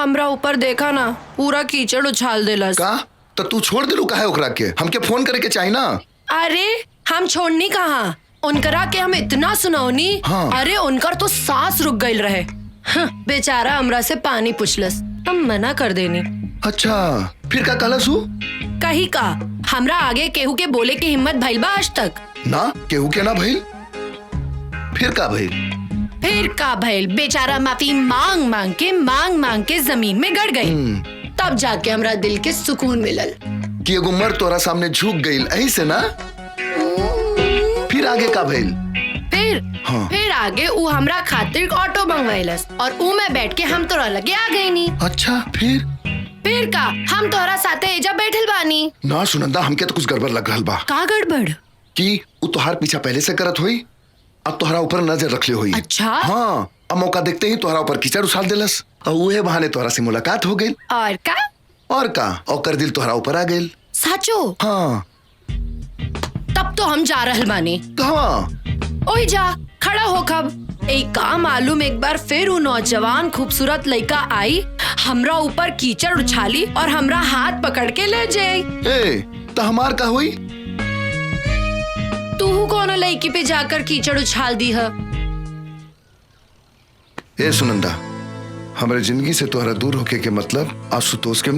हमरा ऊपर देखा ना, पूरा कीचड़ उछाल देलस। का तो तू छोड़ दिलू काहे ओकरा के? हमके फोन करे के चाही ना। अरे हम छोड़नी कहाँ, उनकरा के हम इतना सुनौनी। हाँ। अरे उनकर तो सांस रुक गई रहे। बेचारा हमरा से पानी पूछलस, हम मना कर देनी। अच्छा फिर का कहलस हु? कही का हमरा आगे केहू के बोले की हिम्मत भइल बा आज तक? ना केहू के ना भइल। फिर का भइल? फिर का भइल, बेचारा माफी मांग मांग के जमीन में गड़ गई। तब जाके हमरा दिल के सुकून मिलल कि एगो मर्द तोरा सामने झुक गईल, ऐही से ना? फिर आगे का भइल? फिर आगे ऊ हमरा खातिर ऑटो मंगवाइलस और ऊ में बैठ के हम तोरा लगे आ गई नी। अच्छा फिर का हम तोरा साथे एजा बैठल बानी। ना सुनंदा, हमके तो कुछ गड़बड़ लग रहल बा। का गड़बड़? कि ऊ तोहार पीछा पहले से करत होई, अब तोहरा ऊपर नजर रखले होई। अच्छा? हाँ, अब मौका देखते ही तोहरा ऊपर कीचड़ उछाल देलस और उहे बहाने तोहरा से मुलाकात हो गई। और का और दिल तोहरा ऊपर आ गई। साचो? हाँ। तब तो हम जा रहल बानी। कहाँ? ओही जा खड़ा हो कब। एक काम मालूम, एक बार फिर वो नौजवान खूबसूरत लड़का आई, हमरा ऊपर कीचड़ उछाली और हमरा हाथ पकड़ के ले जाई। तो हमार का हुई? तू कौन लड़की पे जाकर कीचड़ उछाल दी है? ए सुनंदा, हमारे जिंदगी से तोहरा दूर होके के मतलब आशुतोष के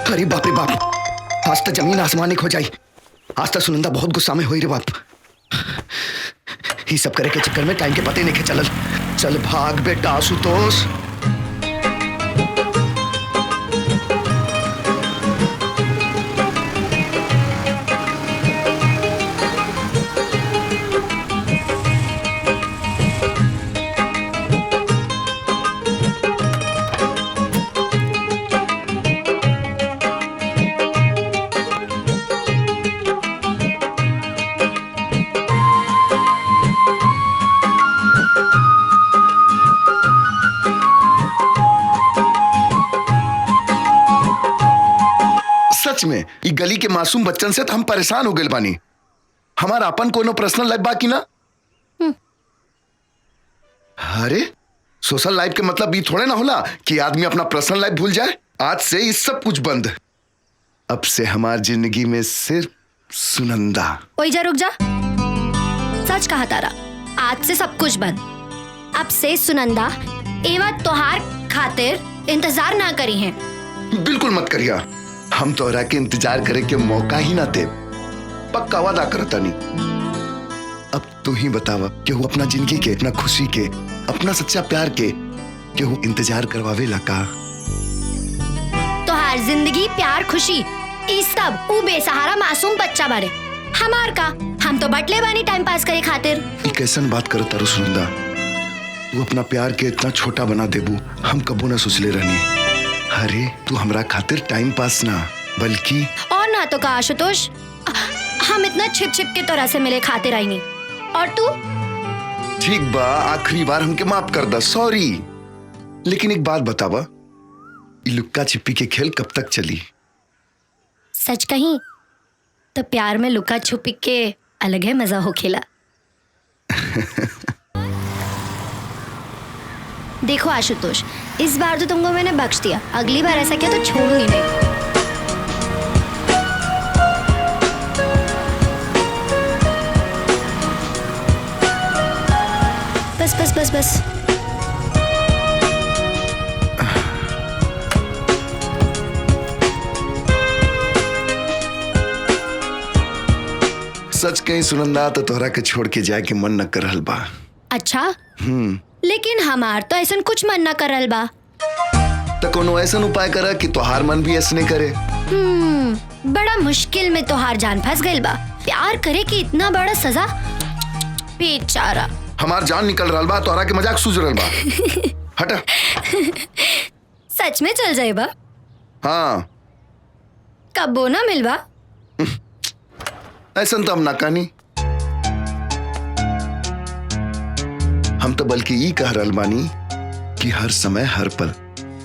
अरे बाप रे बाप, आज तो जमीन आसमान एक हो जाई। आज तो सुनंदा बहुत गुस्सा में होई रे बाप। ये सब करे के चक्कर में टाइम के पते नहीं के चलल। चल भाग बेटा आशुतोष। सच में ई गली के मासूम बच्चन से तो हम परेशान हो गए बानी। हमारा अपन कोनो पर्सनल लाइफ बाकी ना। अरे सोशल लाइफ के मतलब ये थोड़े ना होला कि आदमी अपना पर्सनल लाइफ भूल जाए। आज से ये सब कुछ बंद। अब से हमारी जिंदगी में सिर्फ सुनंदा। ओए जा रुक जा, सच कहा तारा, आज से सब कुछ बंद। अब से सुनंदा एवा तोहार खातिर इंतजार ना करी है। बिल्कुल मत करिया, हम तोहरा के इंतजार करे के मौका ही ना दे। पक्का वादा करता नहीं। अब तू ही बतावा, केहू अपना जिंदगी के, अपना खुशी के, अपना सच्चा प्यार के केहू इंतजार करवावे लगा? तो हर जिंदगी प्यार खुशी ई सब ऊ बेसहारा मासूम बच्चा बारे हमार का, हम तो बटले बानी टाइम पास करे खातिर। ई कैसन बात करता रू सुनंदा? तू अपना प्यार के इतना छोटा बना देबू हम कबो ना सोचले रहनी। अरे तू हमरा खातिर टाइम पास ना बल्कि और ना तो का आशुतोष, हम इतना छिप छिप के तोरा से मिले खातिर आई नहीं। और तू? ठीक बा, आखिरी बार हमके माफ कर दा, सॉरी। लेकिन एक बात बतावा, ये लुक्का छिपी के खेल कब तक चली? सच कहीं तो प्यार में लुका छुपी के अलग है मजा हो खेला। देखो आशुतोष, इस बार तो तुमको मैंने बख्श दिया, अगली बार ऐसा किया तो छोड़ूंगी नहीं। बस बस बस बस। सच कहीं सुनंदा तो तोहरा के छोड़ के जाए के मन न कर रहल बा। अच्छा, लेकिन हमार तो ऐसा कुछ मन ना करल बा। तो कोनो ऐसा उपाय करा कि तोहार मन भी ऐसने करे। बड़ा मुश्किल में तोहार जान फंस गइल बा। प्यार करे कि इतना बड़ा सजा, बेचारा। हमार जान निकल रहल बा, तोहरा के मजाक सूझ रहल बा। हटा। सच में चल जाए बा? हाँ। कबो ना मिलबा? ऐसा तो हम ना कहनी। हम तो बल्कि ये कह रहल बानी कि हर समय हर पल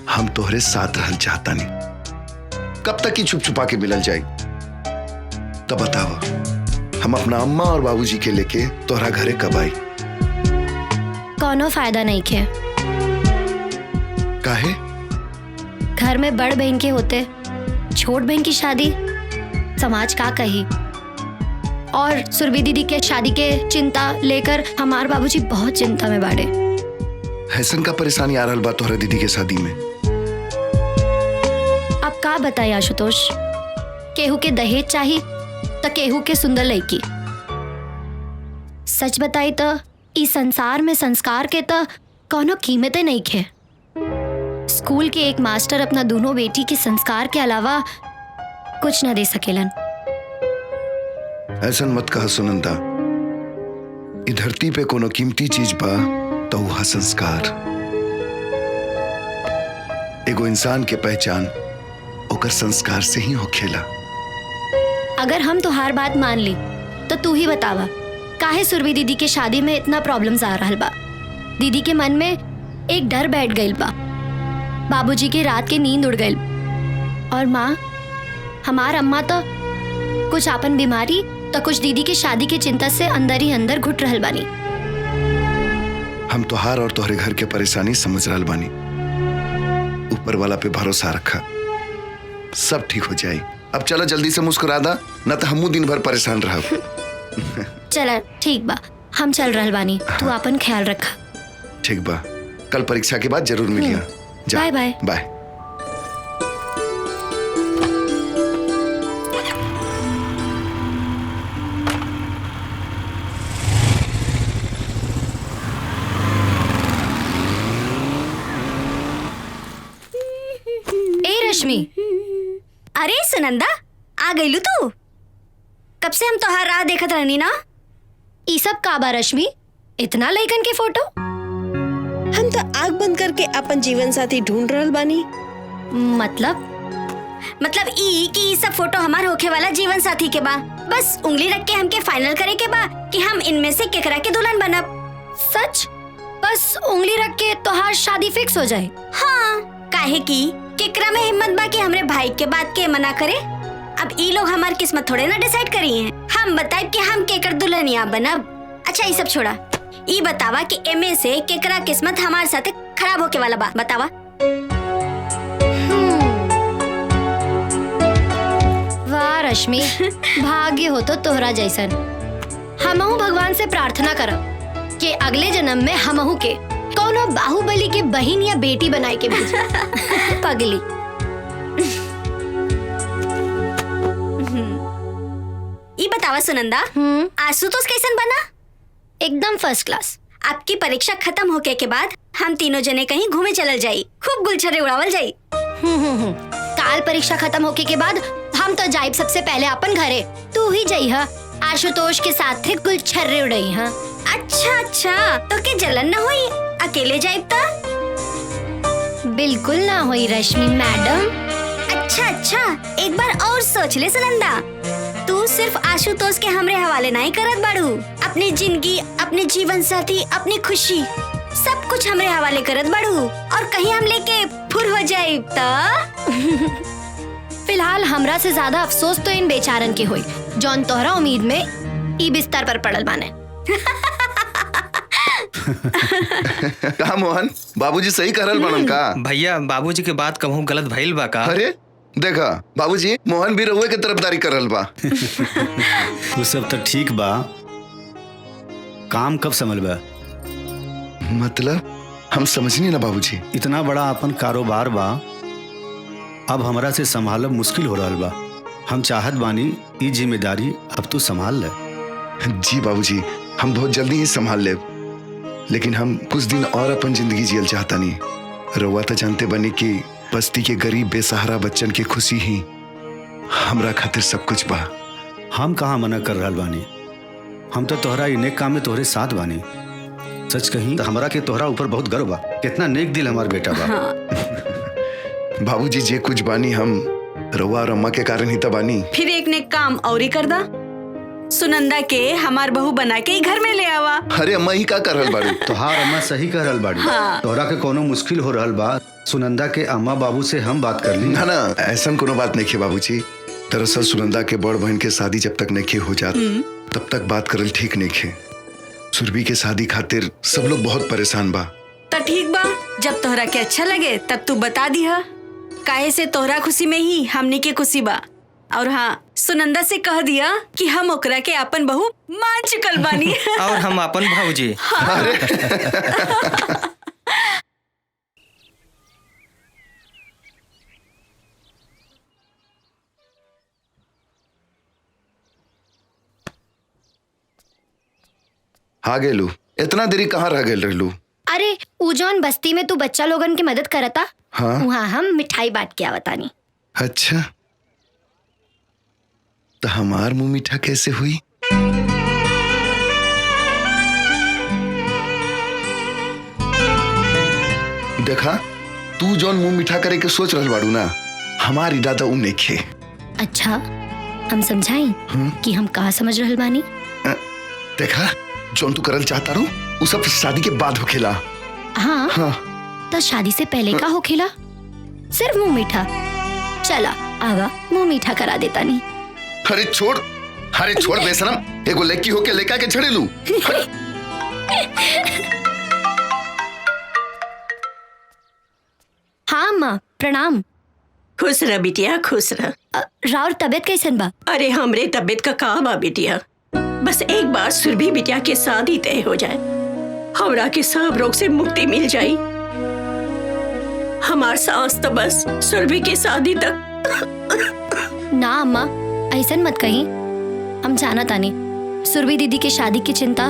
हम तोहरे साथ रहल चाहता नहीं। कब तक ही छुप छुपा के मिलल जाए? तो बतावा, हम अपना अम्मा और बाबूजी के लेके तोहरा घरे कब आई? कोनो फायदा नहीं खे। काहे? घर में बड़ बहन के होते छोट बहन की शादी, समाज का कही। और सुरभि दीदी के शादी के चिंता लेकर हमारे बाबूजी बहुत चिंता में बाड़े। हैसन का परेशानी आ रहल बा तोहरा दीदी के शादी में? अब का बताई आशुतोष, केहू के दहेज चाहिए तो केहू के सुंदर लड़की। सच बताई तो इस संसार में संस्कार के तो कोनो कीमत नहीं खे। स्कूल के एक मास्टर अपना दोनों बेटी के संस्कार के अलावा कुछ न दे सकेलन। ऐसा मत कहा सुनंदा, ई धरती पे कोनो कीमती चीज बा तो वह संस्कार। एगो इंसान के पहचान ओकर संस्कार से ही होखेला। अगर हम तुहार बात मान ली तो तू ही बतावा, काहे सुरभि दीदी के शादी में इतना प्रॉब्लम्स आ रहल बा? दीदी के मन में एक डर बैठ गइल बा, बाबूजी के रात के नींद उड़ गइल। और माँ, हमार अम्मा तो कुछ आपन बीमारी तो कुछ दीदी के शादी की चिंता से अंदर ही अंदर घुट रहल बानी। हम तोहार और तोहरे घर के परेशानी समझ रहल बानी। ऊपर वाला पे भरोसा रखा, सब ठीक हो जाए। अब चलो जल्दी से मुस्कुरा दा, न तो हमू दिन भर परेशान रहब। चला ठीक बा, हम चल रहल बानी। तू अपन ख्याल रखा। ठीक बा, कल परीक्षा के बाद जरूर मिलिया। By by. बाय। रश्मि, अरे सुनंदा, आ गईलू तू? कब से हम तोहार राह देखत रहनी ना। ई सब का बा रश्मि? इतना लइकन के फोटो? हम तो आँख बंद करके अपन जीवन साथी ढूंढ रहल बानी। मतलब ई कि ई सब फोटो हमार होखे वाला जीवन साथी के बा। बस उंगली रख के हमके फाइनल करे के बा कि हम इनमें से केकरा के दुल्हन बनब। सच? बस उंगली रख के तोहार शादी फिक्स हो जाए? हाँ, काहे की केकरा में हिम्मत बा कि हमरे भाई के बात के मना करे। अब ई लोग हमार किस्मत थोड़े ना डिसाइड करी हैं। हम बताए कि हम केकर दुल्हनिया बनब। अच्छा ये सब छोड़ा, ई बतावा कि एमे से केकरा किस्मत हमारे साथे खराब होके वाला बा, बतावा। वाह रश्मि, भाग्य हो तो तोहरा जैसन। हमहू भगवान से प्रार्थना करब कि अगले जन्म में हमहू के कोनो बाहुबली के बहन या बेटी बनाए के भेज। पगली। ई बतावा बतावा सुनंदा, आशुतोष कैसन बना? एकदम फर्स्ट क्लास। आपकी परीक्षा खत्म होके के बाद हम तीनों जने कहीं घूमे चलल जाई, खूब गुलछर्रे उड़ावल जाई। काल परीक्षा खत्म होके के बाद हम तो जाइब सबसे पहले अपन घरे। तू ही जाई हा आशुतोष के साथ थे गुलछर्रे उड़ई हा। अच्छा, तो के जलन न हुई अकेले जाइब ता? बिल्कुल ना हुई रश्मि मैडम। अच्छा, एक बार और सोच ले सुनंदा, तू सिर्फ आशुतोष के हमरे हवाले नहीं करत बाड़ू। अपनी जिंदगी, अपने जीवन साथी, अपनी खुशी सब कुछ हमरे हवाले करत बाड़ू, और कहीं हम लेके फुर हो जाए तो? फिलहाल हमरा से ज्यादा अफसोस तो इन बेचारन के हुई जौन तोहरा उम्मीद में ई बिस्तर पर पड़ल बाने। कहा मोहन, बाबूजी सही करल बनन का? भैया बाबूजी के बात कहूँ गलत भइल बा का? अरे देखा बाबूजी, मोहन भी रउए के तरफदारी करल बा। वो सब तो ठीक बा, काम कब संभलबा? मतलब हम समझनी ना बाबूजी। इतना बड़ा अपन कारोबार बा, अब हमरा से संभालब मुश्किल हो रहल बा। हम चाहत बानी ई जिम्मेदारी अब तू संभाल ले। जी बाबूजी, हम बहुत जल्दी ही संभाल ले, लेकिन हम कुछ दिन और अपन जिंदगी जियल चाहता नहीं। रउआ तो जानते बनी कि बस्ती के गरीब बेसहारा बच्चन की खुशी ही हमरा खातिर सब कुछ बा। हम कहाँ मना कर रहल बानी, हम तो तोहरा ई नेक काम में तोहरे साथ बानी। सच कहीं तो हमरा के तोहरा ऊपर बहुत गर्व बा। कितना नेक दिल हमार बेटा बा। बाबूजी, जे कुछ बानी हम रउआ और अम्मा के कारण ही तो बानी। फिर एक ने काम और ही कर दा, सुनंदा के हमार बहू बना के ही घर में ले आवा। अरे अम्मा ही का कर रहल बाड़ी? तोहार अम्मा सही कह रहल बाड़ी। तोहरा के कोनो मुश्किल हो रहल बा, सुनंदा के अम्मा बाबू से हम बात कर ली। ना ऐसा कोनो बात नहीं है बाबूजी। दरअसल सुनंदा के बड़ बहन के शादी जब तक नहीं हो जात तब तक बात करल ठीक नहीं है। सुरभि के शादी खातिर सब लोग बहुत परेशान बा। तो ठीक बा, जब तोहरा के अच्छा लगे तब तू बता दिहा, काहे से तोहरा खुशी में ही हमनी के खुशी बा। और हाँ, सुनंदा से कह दिया कि हम ओकरा के अपन बहू मान चुकल बानी। और हम अपन भाऊजी। हाँ गेलू, इतना देरी कहाँ रह गेल रहलू? अरे ऊ जौन बस्ती में तू बच्चा लोगन की मदद करता, हाँ? वहाँ हम मिठाई बांट के आवतानी। अच्छा, तो हमार मुंह मीठा कैसे हुई? देखा, तू जौन मुंह मीठा करे के सोच रहल बाड़ू ना, हमार इरादा उ नइखे। अच्छा, हम समझाई कि हम कहाँ समझ रहल बानी? देखा, जौन तू करल चाहता रू उ सब शादी के बाद होखेला। हाँ, तो शादी से पहले का होखेला? सिर्फ मुंह मीठा। चला आगा मुंह मीठा करा देता नहीं। अरे छोड़ बेशरम, एगो लड़की होके लेका के छड़े लू। हाँ अम्मा, प्रणाम। खुश रह बिटिया, खुश रह। राउर तबियत कैसन बा? अरे हमरे तबियत का का बा बिटिया, बस एक बार सुरभि बिटिया के शादी तय हो जाए, हमरा के सब रोग से मुक्ति मिल जाई। हमार सांस तो बस सुरभि की शादी तक। ना अम्मा, ऐसन मत कहीं। हम जाना तानी सुरभि दीदी के शादी की चिंता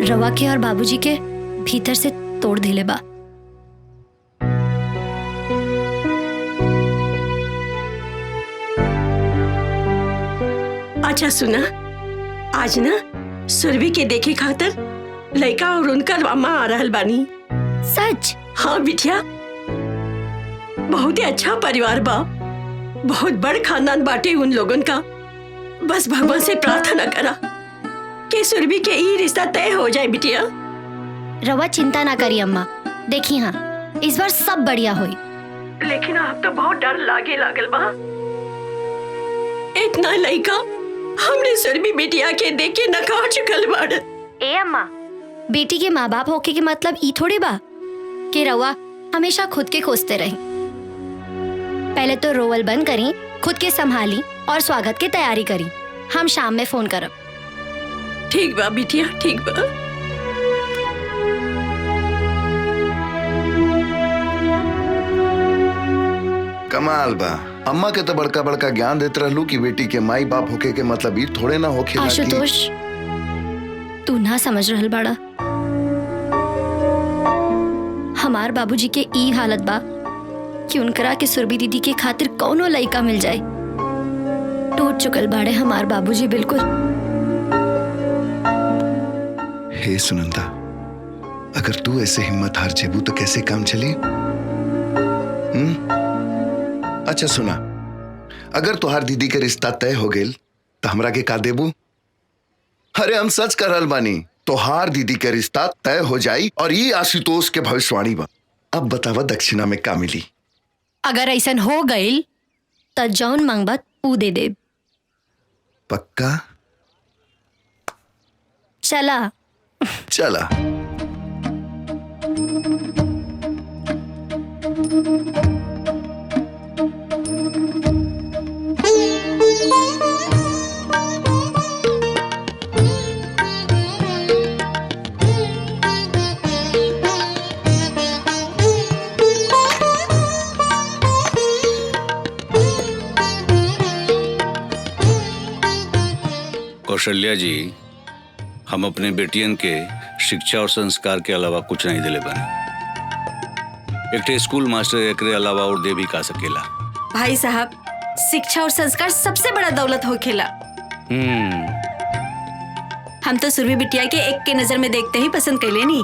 रवा के और बाबूजी के भीतर से तोड़ दिले बा। अच्छा सुना, आज ना सुरभि के देखे खातिर लड़का और उनका मामा आ रहल बानी। सच? हाँ बिटिया, बहुत ही अच्छा परिवार बा, बहुत बड़ खानदान बाटे उन लोगन का। बस भगवान से प्रार्थना करा कि सुरभि के ई रिश्ता तय हो जाए बिटिया। रवा चिंता ना करी अम्मा, देखी हाँ इस बार सब बढ़िया हुई। लेकिन आप तो बहुत डर लागे लागल बा। इतना लड़का हमने सुरभि बिटिया के देख के नकार चुकल बाड़। ए अम्मा, बेटी के माँ बाप होके के मतलब ई थोड़ी बा कि रवा हमेशा खुद के खोजते रही। पहले तो रोवल बंद करी, खुद के संभाली और स्वागत की तैयारी करी। हम शाम में फोन करब। ठीक बा बिटिया, ठीक बा। कमाल बा। अम्मा के तो बड़का बड़का ज्ञान देते रहलू कि बेटी के माई बाप होके के मतलब ये थोड़े ना होके आशुतोष, तू ना समझ रहल बाड़ा। हमार बाबूजी के ई हालत बा कि उनकरा के सुरभि दीदी के खातिर कौनो लइका मिल जाए। टूट चुकल बाड़े हमार बाबूजी बिल्कुल। हे सुनंदा, अगर तू ऐसे हिम्मत हार जेबू तो कैसे काम चली? अच्छा सुना, अगर तुहार दीदी के रिश्ता तय हो गेल तो हमरा के का देबू? अरे हम सच कर रहल बानी, तुहार दीदी के रिश्ता तय हो जाई और ये आशुतोष के भविष्यवाणी बा। अब बतावा दक्षिणा में का मिली? अगर ऐसन हो गईल त जौन मांगबत ऊ दे दे। पक्का? चला चला। कौशल्या जी, हम अपने बेटियन के शिक्षा और संस्कार के अलावा कुछ नहीं दिले बने। एक स्कूल मास्टर एकरे अलावा और दे भी का सकेला। भाई साहब, शिक्षा और संस्कार सबसे बड़ा दौलत होखेला। हम तो सुरभि बिटिया के एक के नजर में देखते ही पसंद कर लेनी।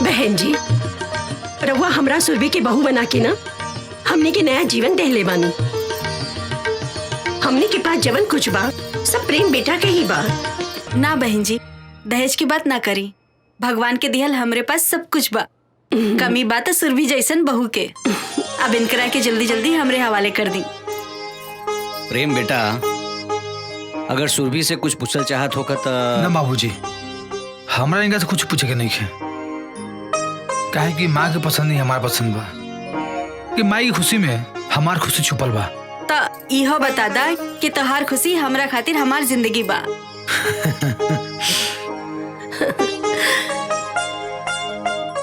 बहन जी, रउआ हमरा सुरभि के बहू बना के ना हमने के नया जीवन दहले बानी। हमने के पास जवन कुछ बा सब प्रेम बेटा के ही बा। ना बहन जी, दहेज की बात ना करी। भगवान के दिहल हमरे पास सब कुछ बा। कमी बात है सुरभि जैसन बहू के। अब इनकरा के जल्दी जल्दी हमरे हवाले कर दी। प्रेम बेटा, अगर सुरभि से कुछ पूछल चाहत होगा तो ना बाबूजी, हमरा इनका से कुछ पूछे के नहीं है। काहे कि माँ के पसंद नहीं हमार पसंद बा, कि माँ की खुशी में हमार खुशी छुपल बा। तो इहो बता दा कि तोहार खुशी हमरा खातिर हमार जिंदगी बा।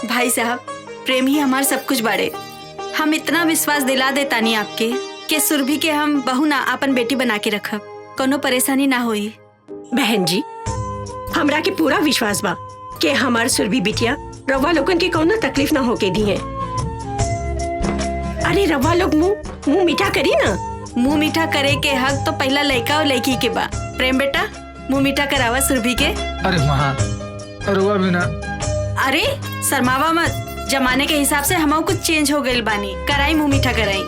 भाई साहब, प्रेम ही हमार सब कुछ बाड़े। हम इतना विश्वास दिला देता नहीं आपके कि सुरभि के हम बहू ना अपन बेटी बना के रखब, कोनो परेशानी ना होई। बहन जी, हमरा के पूरा विश्वास बा कि हमार सुरभि बिटिया रवा लोगन के कोनो तकलीफ ना होके दी है। अरे रवा लोग मुंह मीठा करी ना। मुंह मीठा करे के हक तो पहला लड़का और लड़की के बा। प्रेम बेटा, मुंह मीठा करावा सुरभि के। अरे माँ, रुआ भी ना। अरे शर्मावा मत, जमाने के हिसाब से हम कुछ चेंज हो गइल बानी। कराई मुंह मीठा कराई।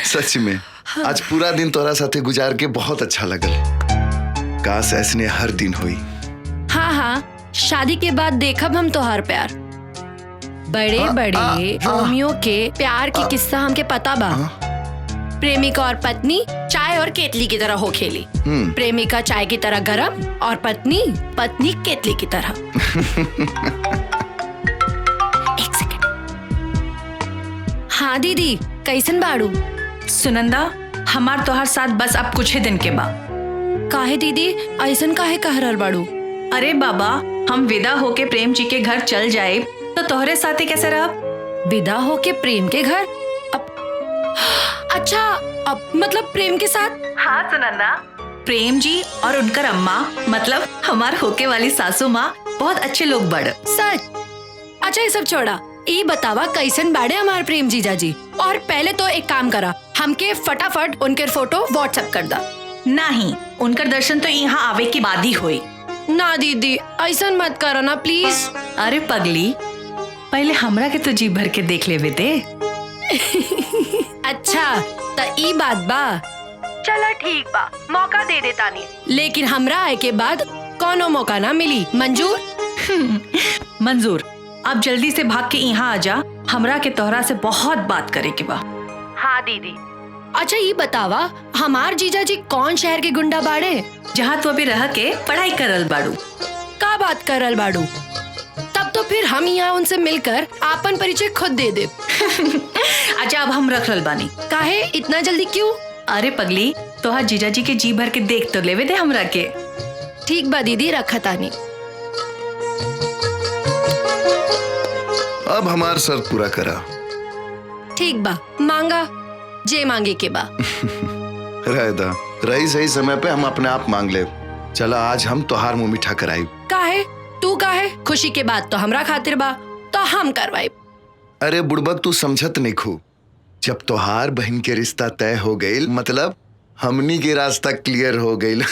सच में आज पूरा दिन तोरा साथे गुजार के बहुत अच्छा लगल। काश ऐसने हर दिन हुई। हाँ हाँ, शादी के बाद देखब हम तोहार प्यार। बड़े बड़े रोमियो के प्यार की किस्सा हमके पता बा। प्रेमिका और पत्नी चाय और केतली की तरह हो खेली। प्रेमिका चाय की तरह गरम और पत्नी केतली की तरह। एक सेकंड। हाँ दीदी, कैसन बाड़ू? सुनंदा, हमार तोहार साथ बस अब कुछ ही दिन के बा। काहे दीदी, ऐसन काहे कह रहल बाड़ू? अरे बाबा, हम विदा होके प्रेम जी के घर चल जाए तो तोहरे साथे कैसे रहब? विदा होके प्रेम के घर? अच्छा, अब मतलब प्रेम के साथ? हाँ सुनंदा, प्रेम जी और उनकर अम्मा मतलब हमार होके वाली सासू माँ बहुत अच्छे लोग बड़। सच? अच्छा ये सब छोड़ा, ये बतावा कैसन बाड़े हमारे प्रेम जीजा जी। और पहले तो एक काम करा, हमके फटाफट उनके फोटो व्हाट्सएप कर दा। नहीं, उनकर दर्शन तो यहाँ आवे के बाद ही हुई। ना दीदी ऐसा मत करो ना प्लीज। अरे पगली, पहले हमरा के तो जी भर के देख लेवे दे। अच्छा त ई बात बा, चला ठीक बा, मौका दे देता नहीं, लेकिन हमरा आए के बाद कोनो मौका ना मिली। मंजूर? मंजूर। अब जल्दी से भाग के यहाँ आ जा, हमरा के तोहरा से बहुत बात करे के बा। हाँ दीदी। अच्छा ये बतावा, हमार जीजा जी कौन शहर के गुंडा बाड़े? जहाँ तू अभी रह के पढ़ाई करल बाड़ू। का बात करल बाड़ू? तब तो फिर हम यहाँ उनसे मिलकर आपन परिचय खुद दे दे। अच्छा अब हम रख रल बानी। काहे इतना जल्दी क्यों? अरे पगली, तोहार जीजा जी के जी भर के देख तो लेवे दे हमरा के। ठीक बा दीदी, रखा तानी। अब हमार सर पूरा करा। ठीक बा, मांगा जे मांगे के बा। रहदा रही सही समय पे हम अपने आप मांग ले। चला आज हम तोहार मुंह मीठा कराई। काहे? तू काहे? खुशी के बात तो हमरा खातिर बा, तो हम करवाई। अरे बुड़बक तू समझत नहीं खू, जब तोहार बहन के रिश्ता तय हो गईल मतलब हमनी के रास्ता क्लियर हो गईल।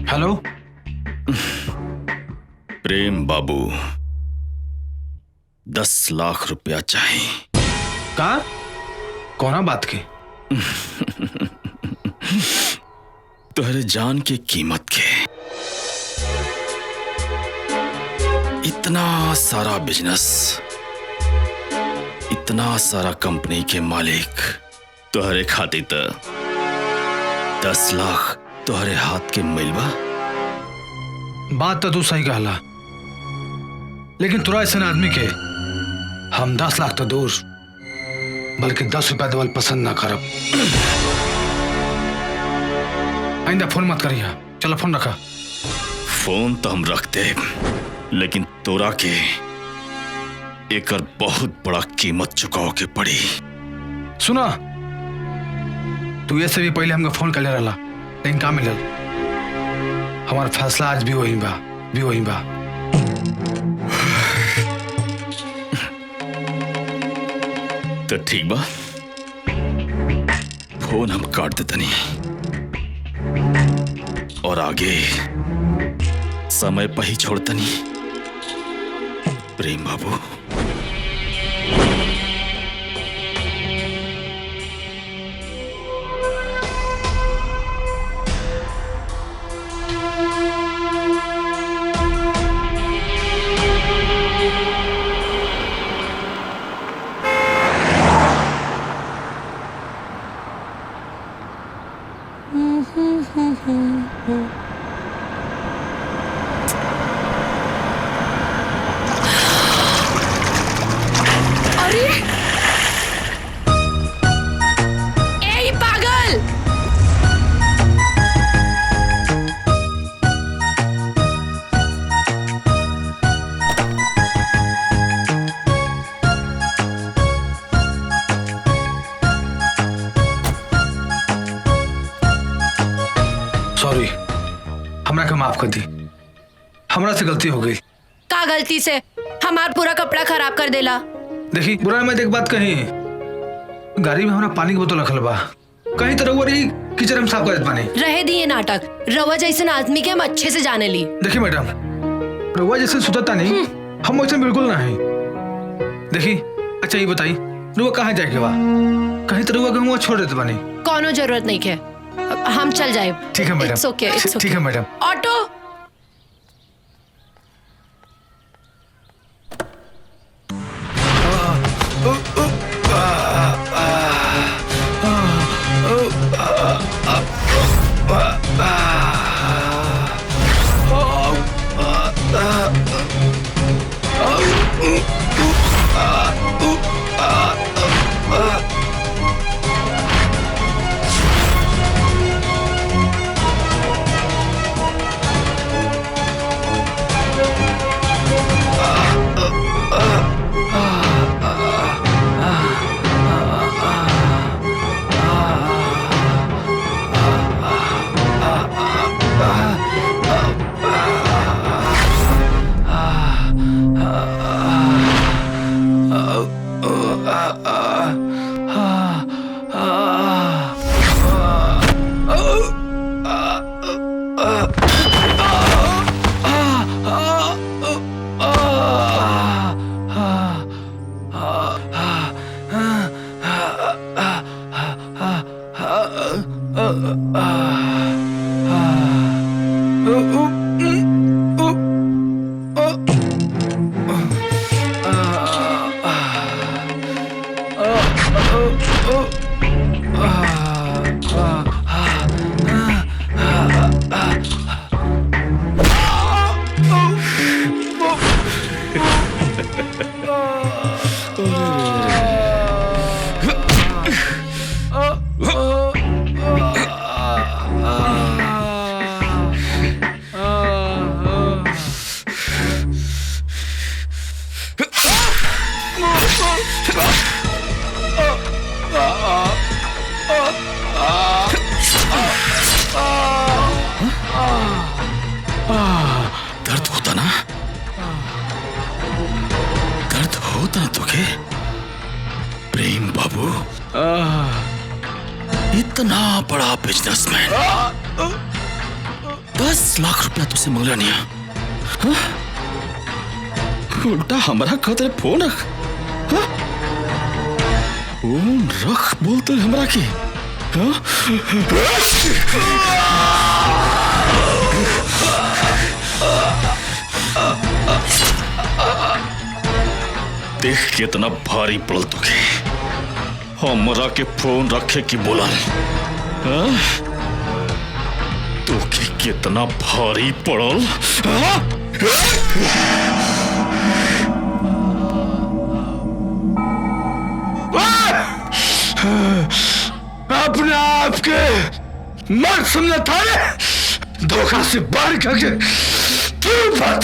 हेलो प्रेम बाबू, 10 लाख रुपया चाहिए। का? कौना बात की? तुहरे जान की कीमत के। इतना सारा बिजनेस, इतना सारा कंपनी के मालिक तुहरे खातिर त 10 लाख तुहरे हाथ के मिलवा। बात तो तू सही कहला, लेकिन तुरा ऐसे आदमी के हम 10 लाख तो दूर बल्कि 10 रुपया देवल पसंद ना करब। आइंदा फोन मत करिया। चलो फोन रखा। फोन तो हम रखते, लेकिन तोरा के एकर बहुत बड़ा कीमत चुकाओ के पड़ी। सुना, तू ये से भी पहले हमको फोन कर ले रहा, लेकिन का मिलल? हमारा फैसला आज भी वही बा। तो ठीक बा, फोन हम काट देते नहीं और आगे समय पर ही छोड़ते नहीं। प्रेम बाबू, सॉरी, हमरा के माफ कर दी। हमरा से गलती हो गई। का गलती से? हमार पूरा कपड़ा खराब कर देला। देखी बुरा मैं एक बात कही, गाड़ी में हमरा पानी की बोतल रखल बा, कहीं तो रउआ रही किचन हम साफ कर देत पानी। रहे दिए नाटक, रवा जैसे आदमी के हम अच्छे से जाने ली। देखी मैडम, रउआ जैसे सुतता नहीं, हम वैसे बिल्कुल ना है। देखी अच्छा ये बताई, रउआ कहाँ जाएके बा? कहीं तो रउआ के हम छोड़ देते बानी। कोनो जरूरत नहीं है, हम चल जाए। ठीक है madam. It's okay, it's okay. ठीक है मैडम। ऑटो। दर्द होता ना? दर्द होता ना तुझे? प्रेम बाबू इतना बड़ा बिजनेसमैन 10 लाख रुपया तुझसे मांगला नहीं हाँ? उल्टा हमारा खतरे फोन रख हाँ? फोन रख बोलते हमरा की हाँ? देख कितना भारी पड़ल तुके हमरा के फोन रखे की बोला हाँ? तुके कितना भारी पड़ल हाँ? अपने आप के मर्द समझा था धोखा से बाहर करके तू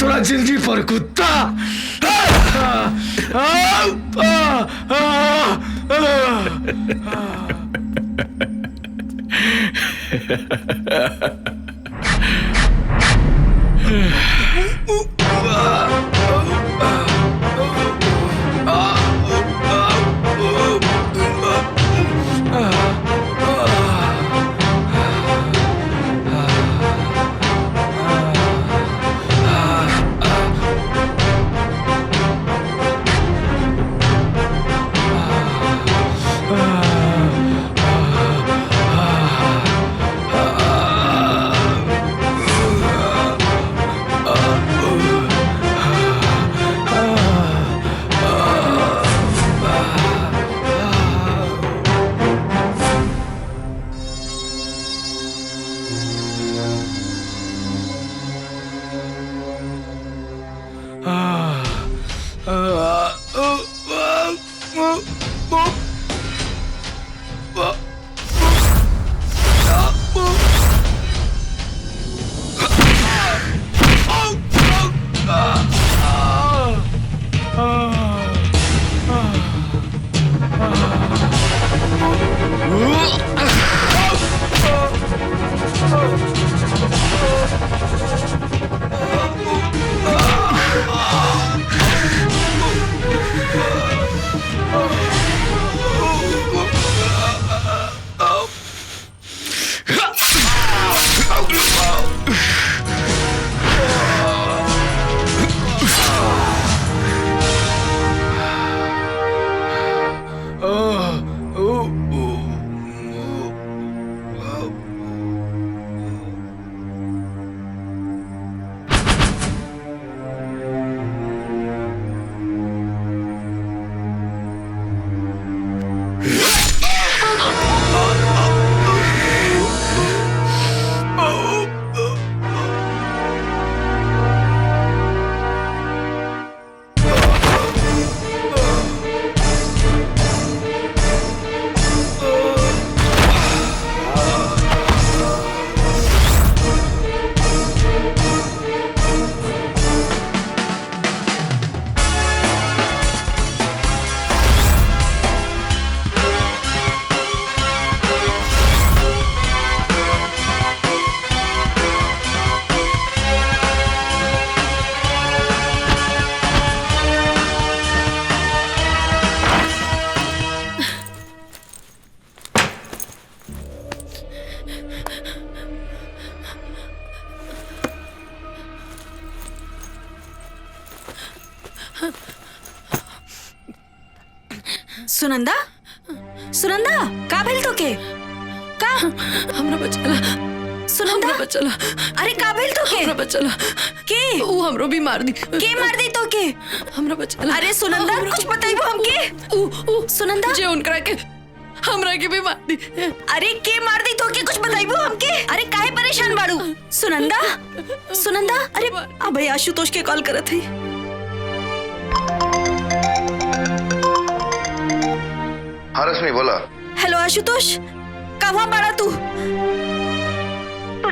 थोड़ा जिंदगी पर कुत्ता सुनंदा सुनंदा का भेल तो के का हमरा बचला सुनंदा हमरा बचला अरे का भेल तो के हमरा बचला के ऊ हमरो भी मार दी के मार दी तो के हमरा बचला अरे सुनंदा कुछ बताइबो हमके ऊ सुनंदा जे उनकरा के हमरा के भी मार दी अरे के मार दी तो के कुछ बताइबो हमके अरे काहे परेशान बाड़ू सुनंदा सुनंदा अरे अबे आशुतोष के कॉल करत है हाँ रश्मि बोला। हेलो आशुतोष, कहाँ बाड़ा तू?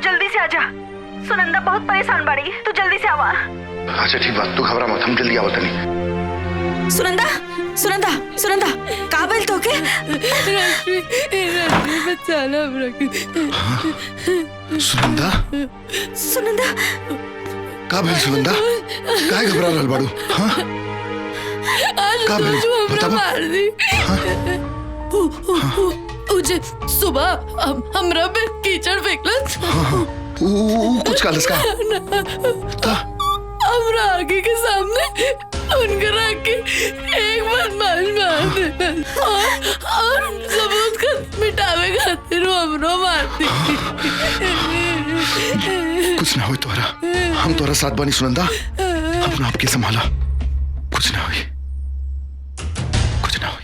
जल्दी से आजा, सुनंदा बहुत परेशान बाड़ी, तू जल्दी से आवा। अच्छा ठीक बात, तू घबरा मत, हम जल्दी आवत नहीं। सुनंदा सुनंदा सुनंदा का बोल तो के? सुनंदा सुनंदा का भेल? सुनंदा काहे घबरा रहल बाड़ू? हाँ का भेल बताबो। मुझे सुबह हमरा पे कीचड़ फेंकलस। हाँ कुछ कालस का? हमरा आगे के सामने उनके रख के एक बदमाश मार देता और सबूत का मिटावे खातिर हमरो मारती। कुछ ना हो तोरा, हम तोरा साथ बानी सुनंदा, अपना आप के संभाला, कुछ ना हो, कुछ ना हो।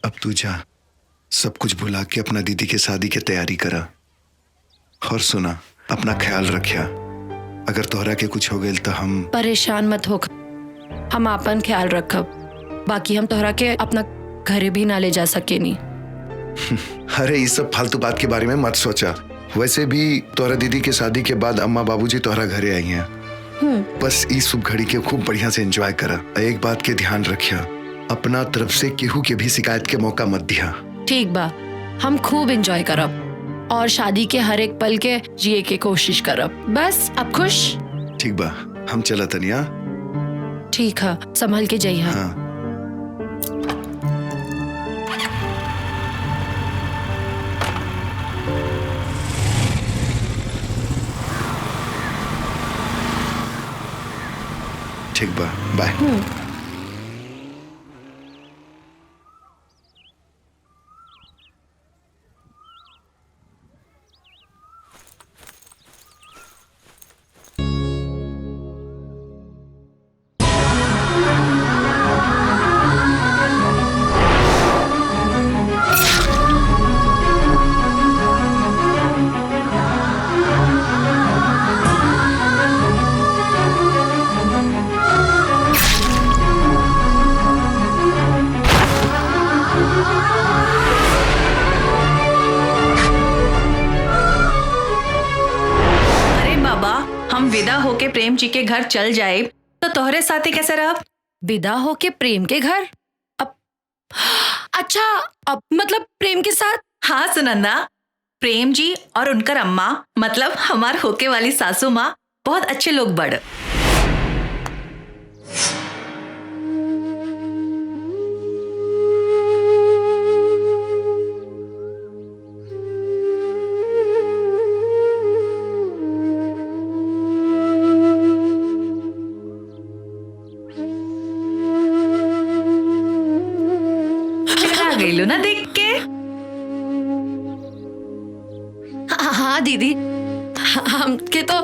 अब तू जा, सब कुछ भुला के अपना दीदी के शादी की तैयारी करा। और सुना, अपना ख्याल रखिया, अगर तोहरा के कुछ हो गए तो हम परेशान मत हो, हम अपन ख्याल रखब। बाकी हम तोहरा के अपना घरे भी ना ले जा सके नी। अरे ये सब फालतू बात के बारे में मत सोचा। वैसे भी तोहरा दीदी के शादी के बाद अम्मा बाबूजी तोहरा घरे आई हैं। बस इस शुभ घड़ी के खूब बढ़िया से एंजॉय करा। एक बात के ध्यान रखिया, अपना तरफ से केहू के भी शिकायत के मौका मत दिया। ठीक बा, हम खूब एंजॉय करब और शादी के हर एक पल के जिए के कोशिश करब। बस अब खुश? ठीक बा, हम चला तनिया। ठीक है, संभल के जाइए। हाँ। ठीक बा, बाय। विदा होके प्रेम जी के घर चल जाए तो तोहरे साथे कैसे रह? विदा होके प्रेम के घर? अब अच्छा, अब मतलब प्रेम के साथ? हाँ सुनंदा, प्रेम जी और उनकर अम्मा मतलब हमार होके वाली सासू माँ बहुत अच्छे लोग बड़। गईलो ना देख के? हाँ दीदी, हमके तो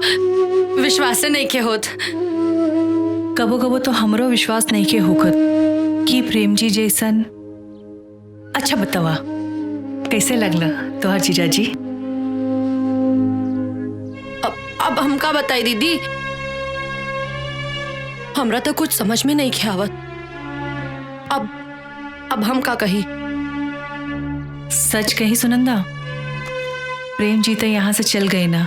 विश्वास नहीं के होत। कबो कबो तो हमरो विश्वास नहीं के होखत कि प्रेम जी जैसन। अच्छा बतावा, कैसे लगला तोहर जीजा जी? अब हम का बताई दीदी, हमरा तो कुछ समझ में नहीं आवत। अब हम का कही? सच कही सुनंदा, प्रेम जी तो यहाँ से चल गए ना,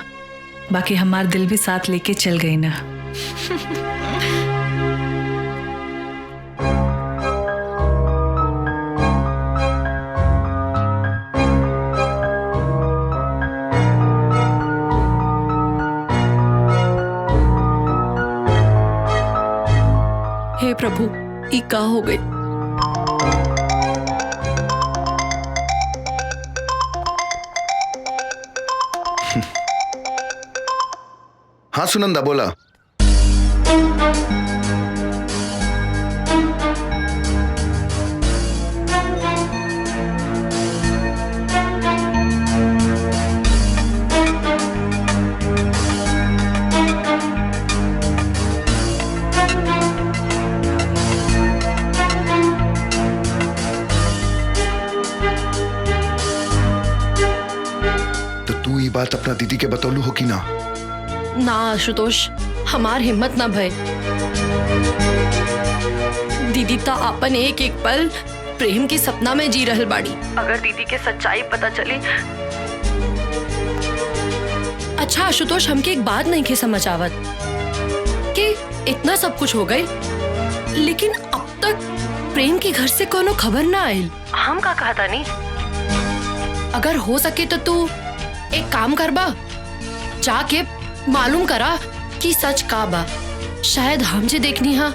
बाकी हमार दिल भी साथ लेके चल गए ना। हे प्रभु, ई का हो गई? हाँ सुनंदा बोला। तो तू ये बात अपना दीदी के बतौलू हो कि ना? ना आशुतोष, हमार हिम्मत ना भय। दीदी तो अपन एक एक पल प्रेम के सपना में जी रहल बाड़ी। अगर दीदी के सच्चाई पता चली। अच्छा आशुतोष, हमके एक बात नहीं के समझ आवत कि इतना सब कुछ हो गए, लेकिन अब तक प्रेम के घर से कोनो खबर ना आयल। हम का कहता नहीं? अगर हो सके तो तू एक काम करबा, जाके मालूम करा कि सच का बा। शायद हम जे देखनी हा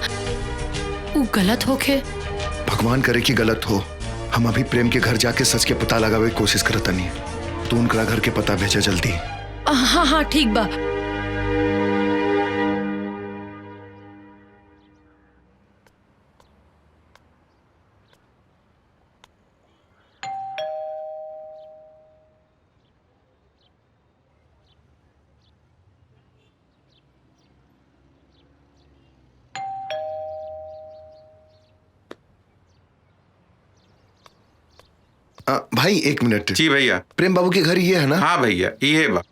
वो गलत होके। भगवान करे कि गलत हो। हम अभी प्रेम के घर जाके सच के पता लगावे की कोशिश करत नहीं। तू उनका घर के पता भेजा जल्दी। हाँ हाँ ठीक बा। भाई एक मिनट। जी भैया। प्रेम बाबू के घर ये है ना? हाँ भैया ये बा।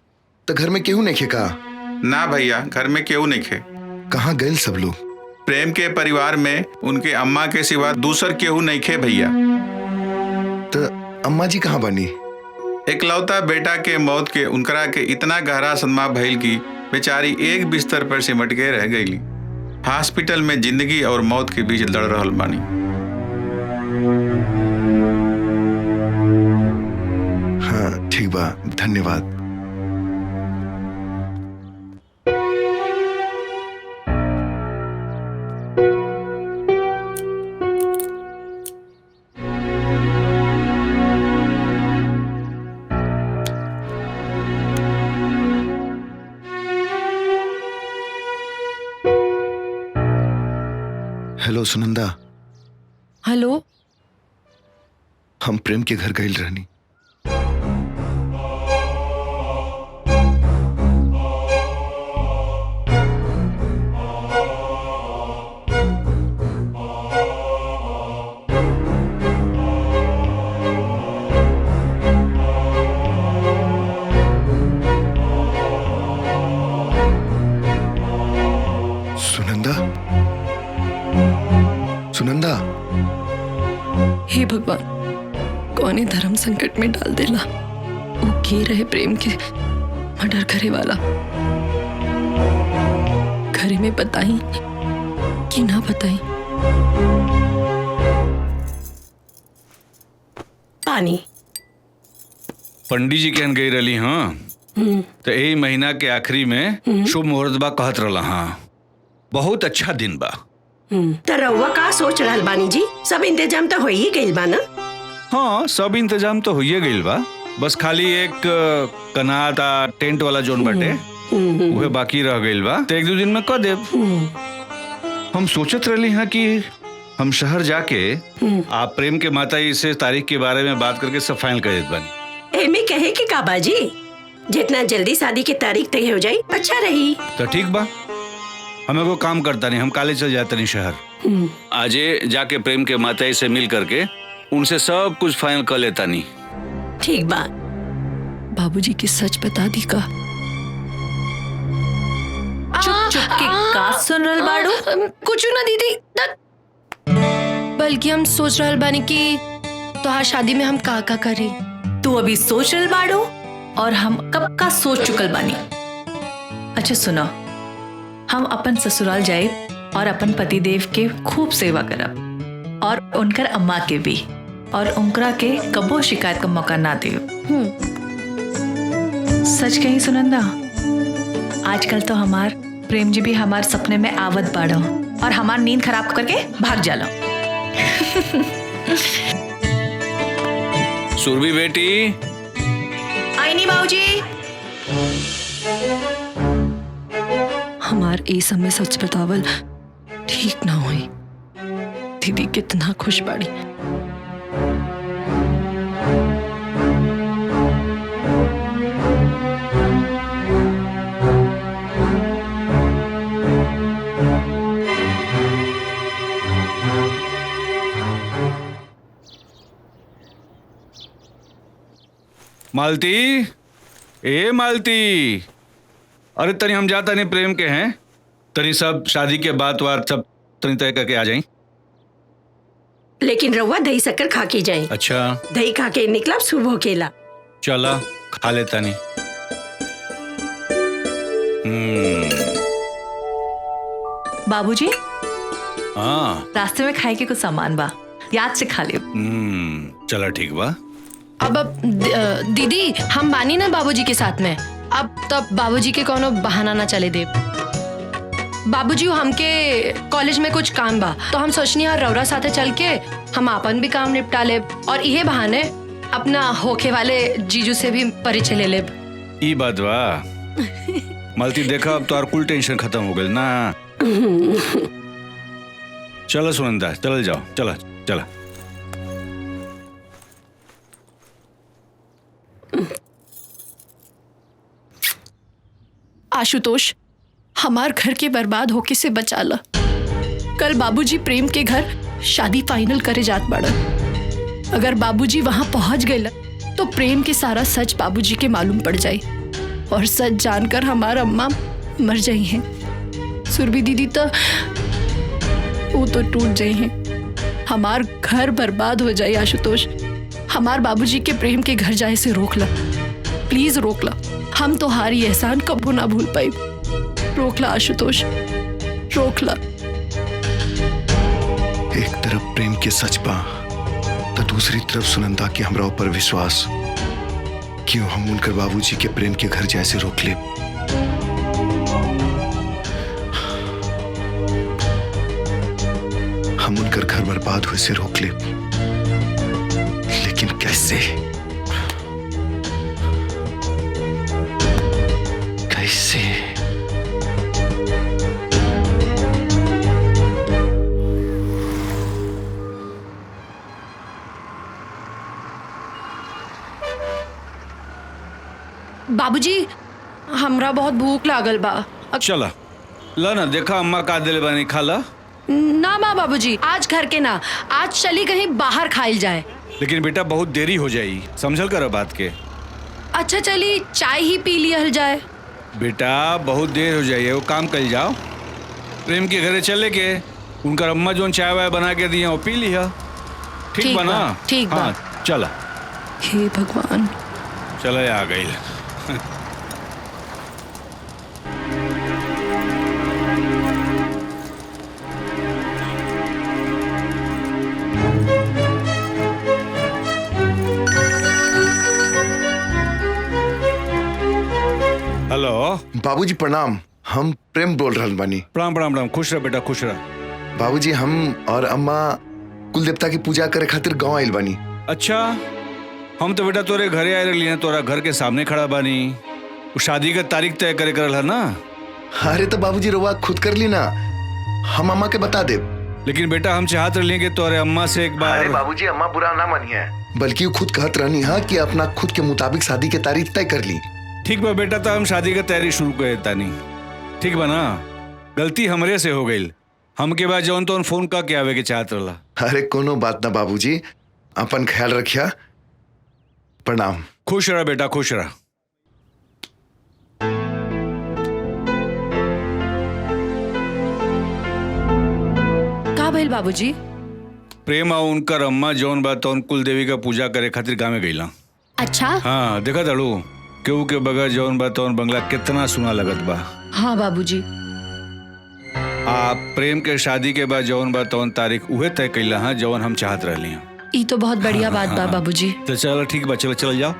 तो घर में केहू नहीं खे का? ना भैया, घर में केहू नहीं खे। कहाँ गए सब लोग? प्रेम के परिवार में उनके अम्मा के सिवा दूसर केहू नहीं खे भैया। तो अम्मा जी कहाँ बनी? इकलौता बेटा के मौत के उनकरा के इतना गहरा सदमा भइल की बेचारी एक बिस्तर पर सिमट के रह गई। हॉस्पिटल में जिंदगी और मौत के बीच लड़ रहल बानी। हाँ ठीक बा, धन्यवाद। हेलो सुनंदा। हेलो। हम प्रेम के घर गए रहनी। सुनंदा, सुनंदा। हे भगवान, कौने धर्म संकट में डाल देला। वो के रहे प्रेम के मर्डर करे वाला। घरे में बताई कि ना बताई? पानी। पंडित जी कहन गई रही। हाँ तो यही महीना के आखिरी में शुभ मुहूर्त बा कहत रहा। हाँ बहुत अच्छा दिन बा। तो रउआ का सोच रहल बानी जी? सब इंतजाम तो हो ही गइल बा ना? हाँ सब इंतजाम तो होइए गइल बा, बस खाली एक कनाता टेंट वाला जोन बाटे उहे बाकी रह गइल बा। तो एक दो दिन में कर देब। हम सोचत रहली हैं कि हम शहर जाके आप प्रेम के माता जी से तारीख के बारे में बात करके सब फाइनल कर देत बानी। एमे कहे कि का बाजी, जितना जल्दी शादी की तारीख तय हो जाए अच्छा रही। तो ठीक बा, हमें को काम करता नहीं, हम काले चल जाते नहीं शहर। आजे जाके प्रेम के माता जी से मिल करके उनसे सब कुछ फाइनल कर लेता नहीं। ठीक बा। बाबूजी की सच बता दी का? चुप चुप के का सुन रहल बाड़ू? कुछ ना दीदी, बल्कि हम सोच रहल बानी कि तोहार शादी में हम का करी। तू अभी सोच रहल बाड़ू और हम कब का सोच चुकल बानी। अच्छा सुनो, हम अपन ससुराल जाए और अपन पतिदेव के खूब सेवा करब और उनकर अम्मा के भी, और उनकरा के कबो शिकायत का मौका ना दे। सच कही सुनंदा, आजकल तो हमार प्रेम जी भी हमार सपने में आवत बाड़ो और हमार नींद खराब करके भाग जाला। सुरभि बेटी। आई नहीं बाबूजी। हमार ए समय सच बतावल ठीक ना हुई। दीदी कितना खुश बाड़ी। मालती, ए मालती, अरे तनी हम जाता नहीं प्रेम के हैं, तनी सब शादी के बात वार सब तनी तय करके आ जाई। लेकिन रउआ दही शक्कर खा के जाए। अच्छा दही खा के निकला शुभ होकेला। चला खा लेता नहीं। बाबूजी, हाँ रास्ते में खाए के कुछ सामान बा, याद से खा लियो। चला ठीक बा। अब दीदी हम बानी ना बाबूजी के साथ में, अब तब बाबूजी के कोनो बहाना ना चले दे। बाबूजी हमके कॉलेज में कुछ काम बा, तो हम सोचनी है रौरा साथे चल के हम अपन भी काम निपटा ले और इहे बहाने अपना होखे वाले जीजू से भी परिचय ले ले। ई बात बा। मालती देखा, अब तो और कुल टेंशन खत्म हो गई ना। चलो सुनंदा, चल जाओ, चला चला। आशुतोष, हमार घर के बर्बाद होके से बचा ला। कल बाबूजी प्रेम के घर शादी फाइनल करे जात बाड़न। अगर बाबूजी वहां पहुंच गए तो प्रेम के सारा सच बाबूजी के मालूम पड़ जाई और सच जानकर हमार अम्मा मर जाई हैं। सुरभि दीदी तो वो तो टूट जाई हैं। हमार घर बर्बाद हो जाए। आशुतोष, हमार बाबूजी के प्रेम के घर जाए से रोक ला, प्लीज रोक ला। हम तो हारी एहसान कबू ना भूल पाई। रोक ला आशुतोष, रोक ला। एक तरफ प्रेम के सच बा तो दूसरी तरफ सुनंदा के हमरा ऊपर विश्वास। क्यों हम उनकर बाबूजी के प्रेम के घर जैसे रोक ले। हम उनकर घर बर्बाद हुए से रोक ले, लेकिन कैसे कैसे? बाबूजी हमरा बहुत भूख लागल बा। चला ला ना, देखा अम्मा का दिल बनी, खा ला। ना माँ बाबूजी, आज घर के ना, आज चली कहीं बाहर खाइल जाए। लेकिन बेटा बहुत देरी हो जाई, समझल कर बात के। अच्छा चली चाय ही पी लिया जाए। बेटा बहुत देर हो जाइए, वो काम कर जाओ। प्रेम के घरे चले के उनका अम्मा जो चाय वाय बना के दिया वो पी लिया। ठीक बना? ठीक बा। हाँ चला। हे भगवान, चला आ गई। हेलो बाबूजी प्रणाम, हम प्रेम बोल रहा बानी। प्रणाम प्रणाम प्रणाम, खुश रह बेटा, खुश रह। बाबूजी हम और अम्मा कुल देवता की पूजा करे खातिर गांव आइल बानी। अच्छा, हम तो बेटा तोरे घरे आए रही, तोरा घर के सामने खड़ा बानी। वो शादी का तारीख तय करे करल है ना। अरे तो बाबूजी रवा खुद कर ली ना, हम अम्मा के बता दे। लेकिन बेटा हम चाहत रही कि तोरे अम्मा से एक बार। अरे बाबूजी अम्मा बुरा ना मानिए, बल्कि वो खुद कहत रहनी है कि अपना खुद के मुताबिक शादी के तारीख तय कर ली। ठीक बा बेटा, तो हम शादी का तैयारी शुरू कर देता नहीं। ठीक बा ना, गलती हमरे से हो गई। हम के बाद जौन तो फोन का के आवे के चाहत रहा। अरे कोनो बात ना बाबूजी, अपन ख्याल रखिया। प्रणाम। खुश रहा बेटा, खुश रहा। का भइल बाबूजी? प्रेम और उनकर अम्मा जौन बा तौन कुल देवी का पूजा करे खातिर गाँव में गईला। अच्छा हाँ, देखा तड़ू केहू के बगैर जौन बा तौन बंगला कितना सुना लगत बा। हाँ बाबूजी। आप प्रेम के शादी के बाद जौन बा तौन तारीख उहे तय कैला है जौन हम चाहत रहली। ये तो बहुत बढ़िया बात बा बाबूजी। तो चलो ठीक बा, चलो चल जाओ।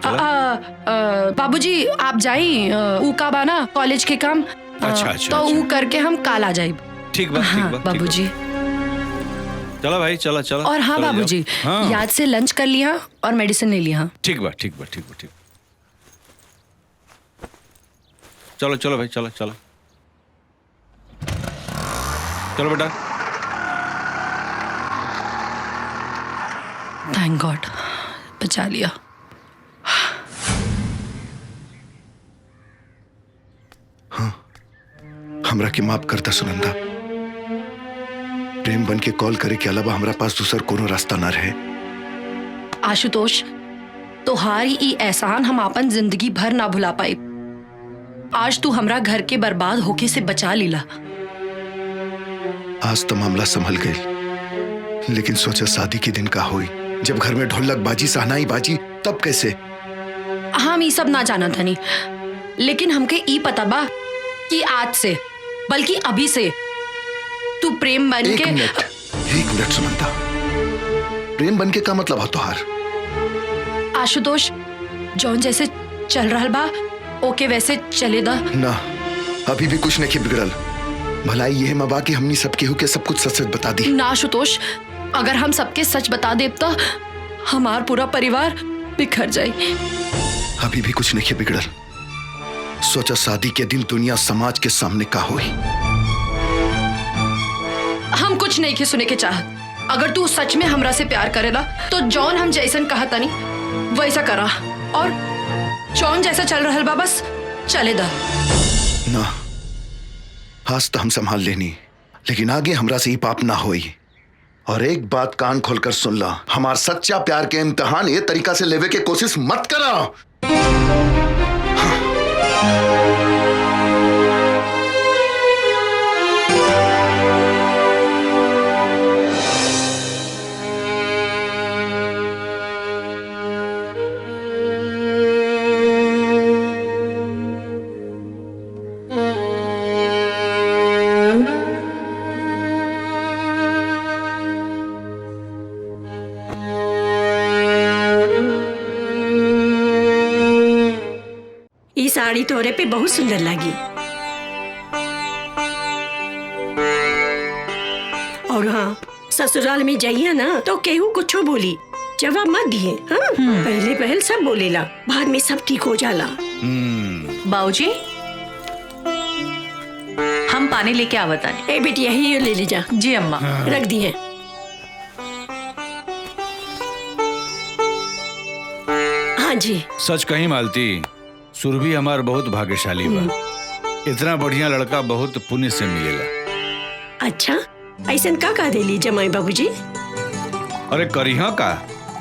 बाबूजी आप जाई, ऊ का बा ना कॉलेज के काम। अच्छा, तो ऊ करके हम काल आ जाए। ठीक बा, ठीक बा बाबूजी। चलो भाई, चलो चलो। और हाँ बाबूजी, याद से लंच कर लिया और मेडिसिन ले लिया। ठीक बा, ठीक बा, ठीक बा, ठीक। चलो चलो भाई, चलो चलो। चलो बेटा। थैंक गॉड, बचा लिया। हमरा के माफ करता सुनंदा। प्रेम बन के कॉल करे के अलावा हमरा पास दूसर कोनो रास्ता ना रहे। आशुतोष, तोहारी ई एहसान हम अपन जिंदगी भर ना भुला पाए। आज तू हमरा घर के बर्बाद होके से बचा लीला। आज तो मामला संभल गई, लेकिन सोचा शादी के दिन का हुई, जब घर में ढोलक बाजी सहनाई बाजी, तब कैसे? हम ई सब ना जाना थनी, लेकिन हमके ई पता बा कि आज से, बल्कि अभी से तू प्रेम बन के। एक मिनट सुनंदा, प्रेम बन के का मतलब है तोहार? आशुतोष, जौन जैसे चल रहा बा ओके वैसे चले दा ना। अभी भी कुछ नहीं बिगड़ल। भलाई ये मबा कि हमनी सब केहू के सब कुछ सच सच बता दी। ना आशुतोष, अगर हम सबके सच बता देब तो हमार पूरा परिवार बिखर जाए। अभी भी कुछ नहीं बिगड़ल। सोचा शादी के दिन दुनिया समाज के सामने का हुई। हम कुछ नहीं के सुने के चाहत। अगर तू सच में हमरा से प्यार करेला तो जॉन हम जैसन कहा तनी वैसा करा, और जॉन जैसा चल रहा बा बस चले दा। ना, आज तो हम संभाल लेनी, लेकिन आगे हमरा से ही पाप ना होई। और एक बात कान खोलकर सुन ला, हमार सच्चा प्यार के इम्तिहान ये तरीका से लेवे के कोशिश मत करा। साड़ी तोरे पे बहुत सुंदर लगी। और हाँ, ससुराल में जाइए ना तो केहू कुछ बोली जवाब मत दिए। हाँ? पहले पहल सब बोलेला, बाद में सब ठीक हो जाला। बाबूजी, हम पानी लेके आवत आनी। ए बेटी यही ले ले जा। जी अम्मा। रख दिए। हाँ जी। सच कहीं मालती, सुरभि हमार बहुत भाग्यशाली बा। इतना बढ़िया लड़का बहुत पुण्य से मिलेला। अच्छा, ऐसा का कह देली जमाई बाबूजी? अरे करिहा का,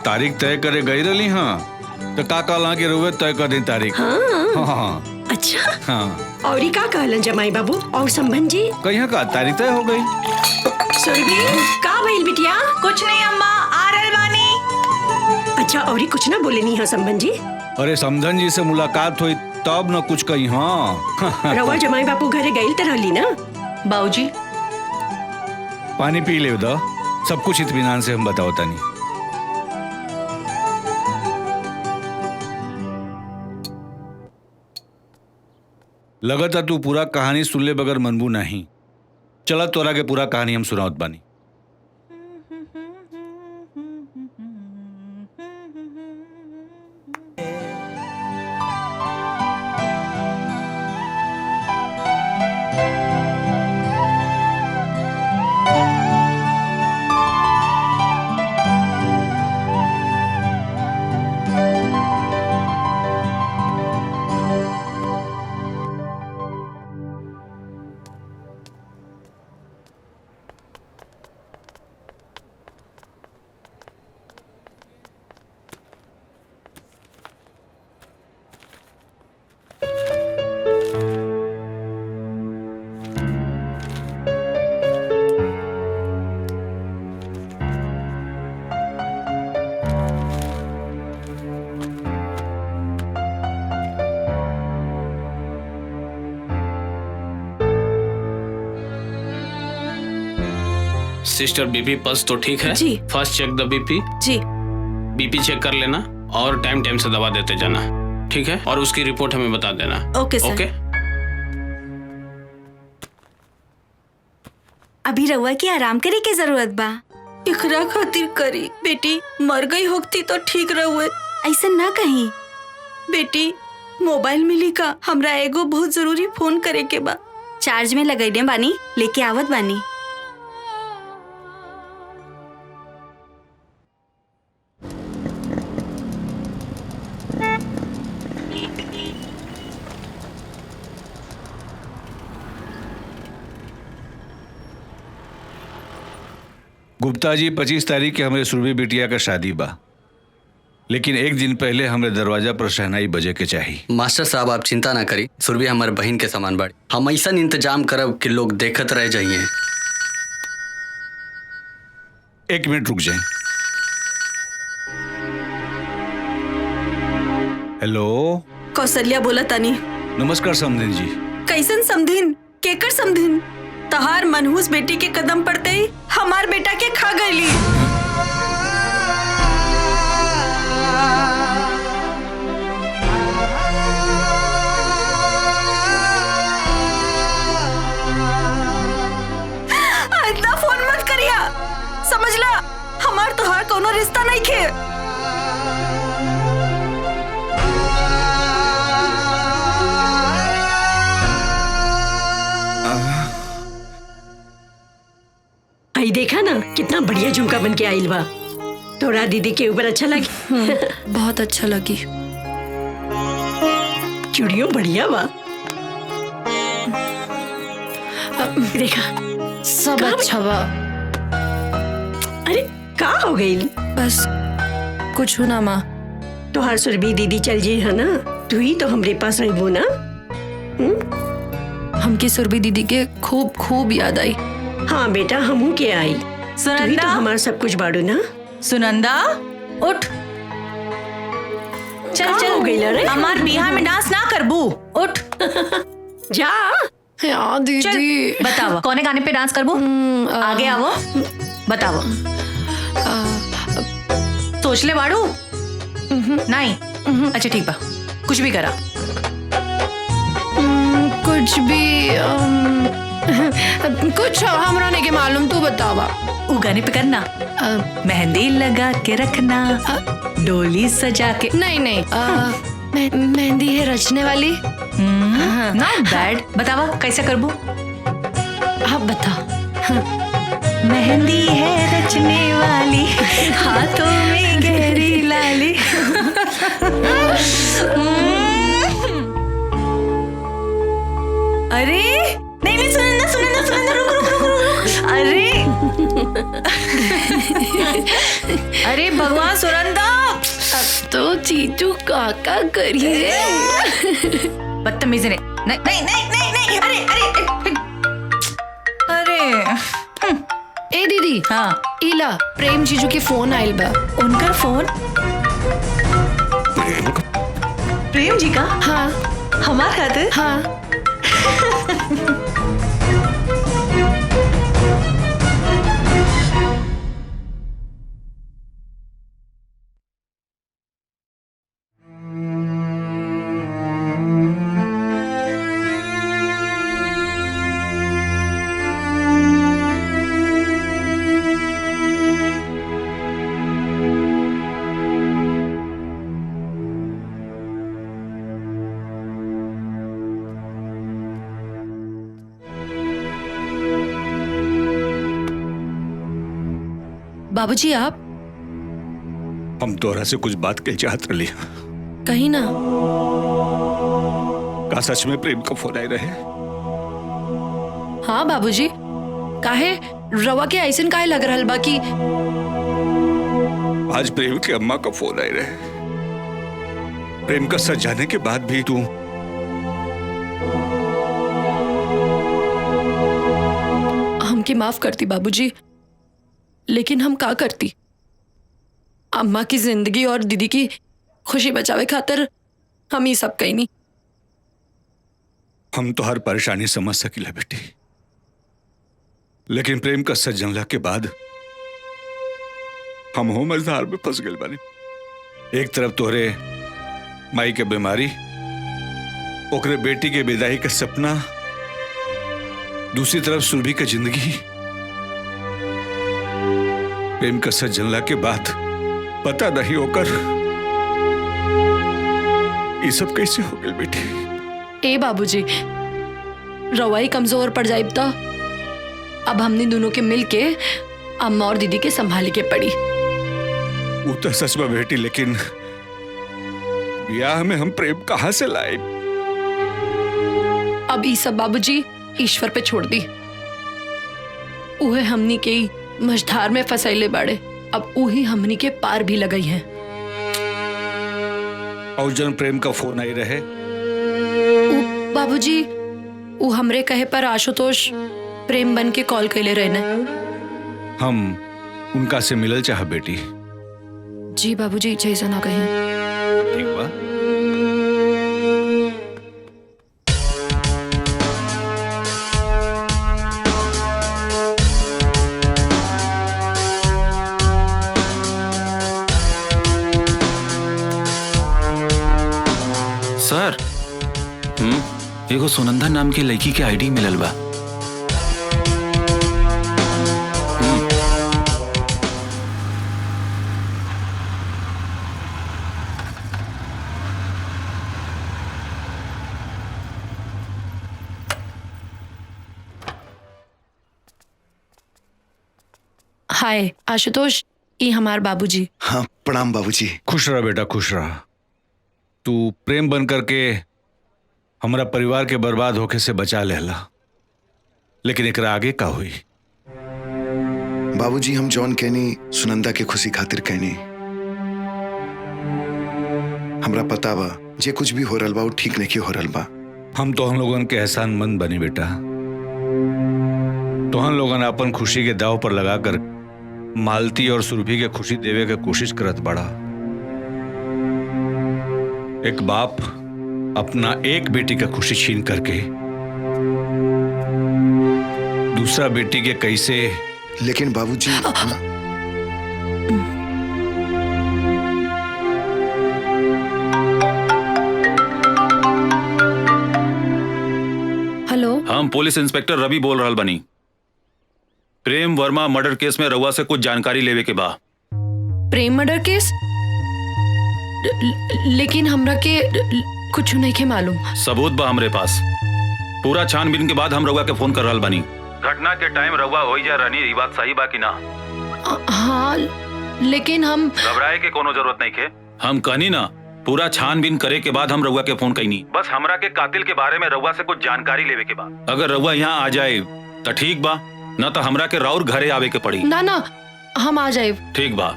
तारीख तय करे गई रही। हाँ तो का कहला के रुए तय कर दी तारीख। हाँ। अच्छा। हाँ। और का कहलन जमाई बाबू और संबंध जी? कहिया का तारीख तय हो गई। सुरभि, का भइल बिटिया? कुछ नहीं अम्मा, आ रहल बानी। अच्छा, और कुछ ना बोले नहीं है संबंध जी? अरे समझन जी से मुलाकात हुई तब न कुछ कही। हाँ। रवा जमाई बापू घरे गई तो रहली ना? बाबूजी, पानी पी ले दो, सब कुछ इत्मीनान से हम बताओ तानी। लगता तू पूरा कहानी सुन ले बगैर मनबू नहीं। चला तोरा के पूरा कहानी हम सुनावत बानी। सिस्टर, बीपी पल्स तो ठीक है? जी। फर्स्ट चेक द बीपी। जी। बीपी चेक कर लेना और टाइम टाइम से दवा देते जाना, ठीक है? और उसकी रिपोर्ट हमें बता देना। ओके सर। ओके। अभी रउआ की आराम करे की जरूरत बा। इकरा खातिर करी बेटी, मर गई होती तो ठीक रहुए। ऐसा ना कहीं बेटी, मोबाइल मिली का? हमरा एगो बहुत जरूरी फोन करे के बा। चार्ज में लगैले बानी, लेके आवत बानी। गुप्ता जी 25 तारीख के हमारे सुरभि बिटिया का शादी बा, लेकिन एक दिन पहले हमारे दरवाजा पर शहनाई बजे के चाहिए। मास्टर साहब आप चिंता ना करी, सुरभि हमारे बहन के समान बाड़ी। हम ऐसा इंतजाम करब कि लोग देखत रह जाइए। 1 मिनट रुक जाए। हेलो, कौशल्या बोला तानी। नमस्कार समधिन जी। कैसन समधिन? केकर समधिन? तहार मनहूस बेटी के कदम पड़ते ही हमार बेटा के खा गईली। इतना फोन मत करिया, समझला? हमार तोहार कोनो रिश्ता नहीं खे। आई देखा ना कितना बढ़िया झुमका बन के आइल बा। तोरा दीदी के ऊपर अच्छा लगी? बहुत अच्छा लगी। चूड़ियों बढ़िया बा। देखा सब अच्छा बा। अरे का हो गई? बस कुछ हो ना माँ। तोहार सुरभि दीदी चल जी है ना, तू ही तो हमरे पास रहबो ना। हमकी सुरभि दीदी के खूब खूब याद आई। हाँ बेटा, हमू के आई। सुनंदा, तो हमारा सब कुछ बाड़ू ना। सुनंदा उठ, चल हो चल गई रे? हमार बिहार में डांस ना करबू, उठ जा। हाँ दीदी, बताओ कौने गाने पे डांस करबू? आगे आओ, बताओ। सोच ले बाड़ू? नहीं, अच्छा ठीक बा, कुछ भी करा। कुछ भी कुछ हमरा नहीं के मालूम, तू बतावा। उ गाने पे करना, मेहंदी लगा के रखना, डोली सजा के। नहीं नहीं, मेहंदी है रचने वाली। नॉट बैड, बतावा कैसे करबू? आप बता। मेहंदी है रचने वाली, हाथों में गहरी लाली। अरे नहीं नहीं, सुनंदा सुनंदा सुनंदा, रुक रुक रुक रुक। अरे अरे भगवान सुनंदा, अब तो चीचू काका करिए। बदतमीजी नहीं नहीं नहीं नहीं नहीं। अरे अरे अरे ए दीदी। हाँ इला प्रेम जीजू के फोन आइल बा। उनका फोन? प्रेम जी का? हाँ। हमार खातिर? हाँ। बाबूजी आप? हम तोहरा से कुछ बात के चाहत रही। कहीं ना। का सच में प्रेम का फोन आए रहे? हाँ बाबूजी, काहे रवा के ऐसन काहे लग रहल बा कि आज प्रेम के अम्मा का फोन आए रहे। प्रेम का सच जाने के बाद भी तू हमकी माफ करती बाबूजी, लेकिन हम का करती? अम्मा की जिंदगी और दीदी की खुशी बचावे खातिर हम ही सब कहीं नहीं। हम तो हर परेशानी समझ सकीला बेटी, लेकिन प्रेम का सच जानला के बाद हम हो मझधार में फंस गए बानी। एक तरफ तोहरे माई के बीमारी, ओकरे बेटी के विदाई का सपना, दूसरी तरफ सुरभि का जिंदगी। प्रेम का सच जानला के बाद पता नहीं होकर ये सब कैसे हो गए बेटी। ए बाबूजी, रवाई कमजोर पड़ जाए तो अब हमने दोनों के मिलके अम्मा और दीदी के संभाले के पड़ी। वो तो सच में बेटी, लेकिन ब्याह में हम प्रेम कहां से लाए? अब ये सब बाबूजी ईश्वर पे छोड़ दी। उहे हमनी के मझधार में फसैले बाड़े। अब वही हमनी के पार भी लगई हैं। और जन प्रेम का फोन आई रहे। बाबूजी वो हमरे कहे पर आशुतोष प्रेम बन के कॉल कैले रहने। हम उनका से मिलल चाह बेटी। जी बाबूजी जैसा ना कहीं। ठीक बा। सर एगो सुनंदा नाम की लड़की के आईडी मिलल बा। हाय आशुतोष, ये हमार बाबूजी। हाँ प्रणाम बाबूजी। खुश रह बेटा, खुश रह। तू प्रेम बन करके हमारा परिवार के बर्बाद होके से बचा लेला, लेकिन एकरा आगे का हुई? बाबूजी हम जॉन कहनी सुनंदा के खुशी खातिर कहनी। हमरा पता बा जे कुछ भी हो रहल बा वो ठीक नहीं हो रहल बा। हम तो हम लोगन के एहसानमंद बनी बेटा। तो हम लोगन अपन खुशी के दाव पर लगाकर मालती और सुरभि के खुशी देवे के कोशिश करत बड़ा। एक बाप अपना एक बेटी का खुशी छीन करके दूसरा बेटी के कैसे। लेकिन बाबूजी हेलो, हम पुलिस इंस्पेक्टर रवि बोल रहल बनी। प्रेम वर्मा मर्डर केस में रउआ से कुछ जानकारी लेवे के बा। प्रेम मर्डर केस? लेकिन हमरा के कुछ नहीं के मालूम। सबूत बा हमरे पास। पूरा छानबीन के बाद हम रउआ के फोन कर रहल बनी। घटना के टाइम रउआ होई जा रहनी, ई बात सही बा कि ना? हाँ लेकिन हम। घबराए के कोनो जरूरत नहीं के। हम कहनी ना पूरा छानबीन करे के बाद हम रउआ के फोन कईनी। बस हमरा के कातिल के बारे में रउआ से कुछ जानकारी लेवे के बा। अगर रउआ यहाँ आ जाए तो ठीक बा, ना तो हमरा के राउर घरे आवे के पड़ी। ना ना हम आ जाए। ठीक बा।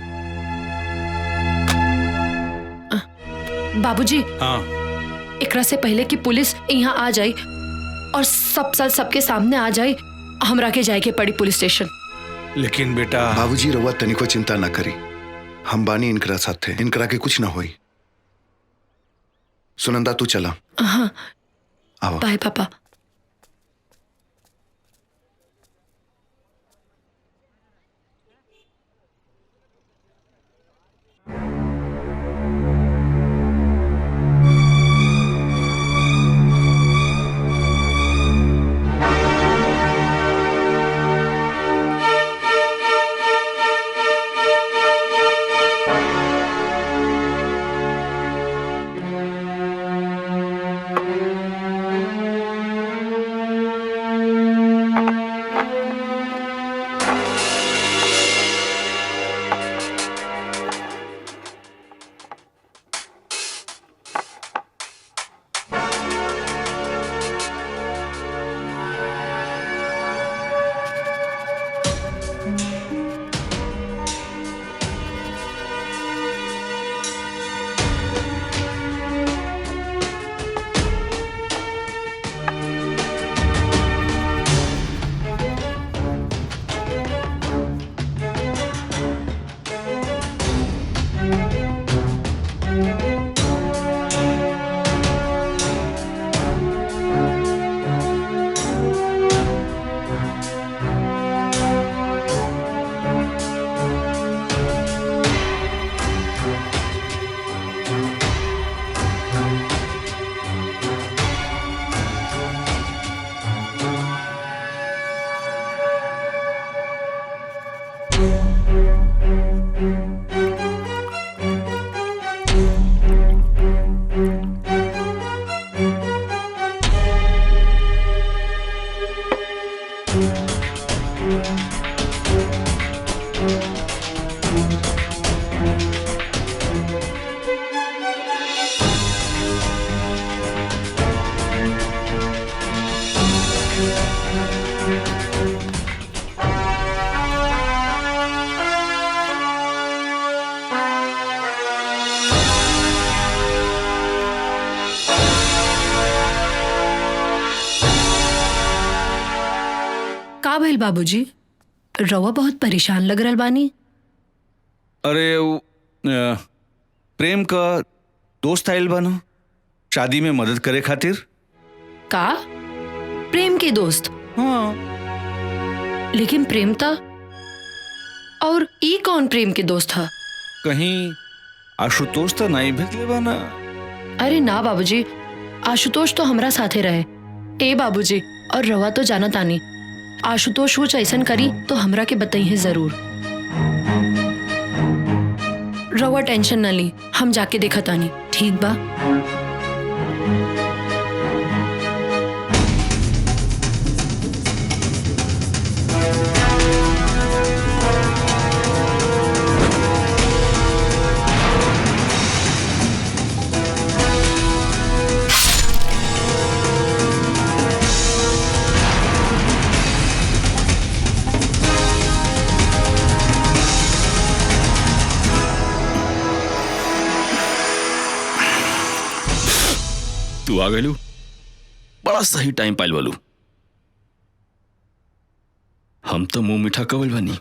बाबूजी हाँ, एकरा से पहले कि पुलिस यहाँ आ जाए और सबके सामने आ जाए, हमरा के जाए के पड़ी पुलिस स्टेशन। लेकिन बेटा बाबूजी रउआ तनिको चिंता ना करी, हम बानी इनकरा साथे, इनकरा के कुछ ना होई। सुनंदा तू चला। हाँ आओ। बाय पापा। का भइल बाबूजी? रवा बहुत परेशान लग रहल बानी। अरे प्रेम का दोस्त आयल बानो शादी में मदद करे खातिर। का? प्रेम के दोस्त? हाँ। लेकिन प्रेम था और ई कौन प्रेम के दोस्त था? कहीं आशुतोष तो नहीं भेजले बाना? अरे ना बाबूजी, आशुतोष तो हमरा साथे रहे। ए बाबूजी, और रवा तो जाना तानी आशुतोष वो ऐसन करी तो हमरा के बताई है जरूर। रवा टेंशन न ली, हम जाके देखा तानी, ठीक बा? तू आ गलू, बड़ा सही टाइम पाइल वालू। हम तो मुंह मीठा कवल बनी,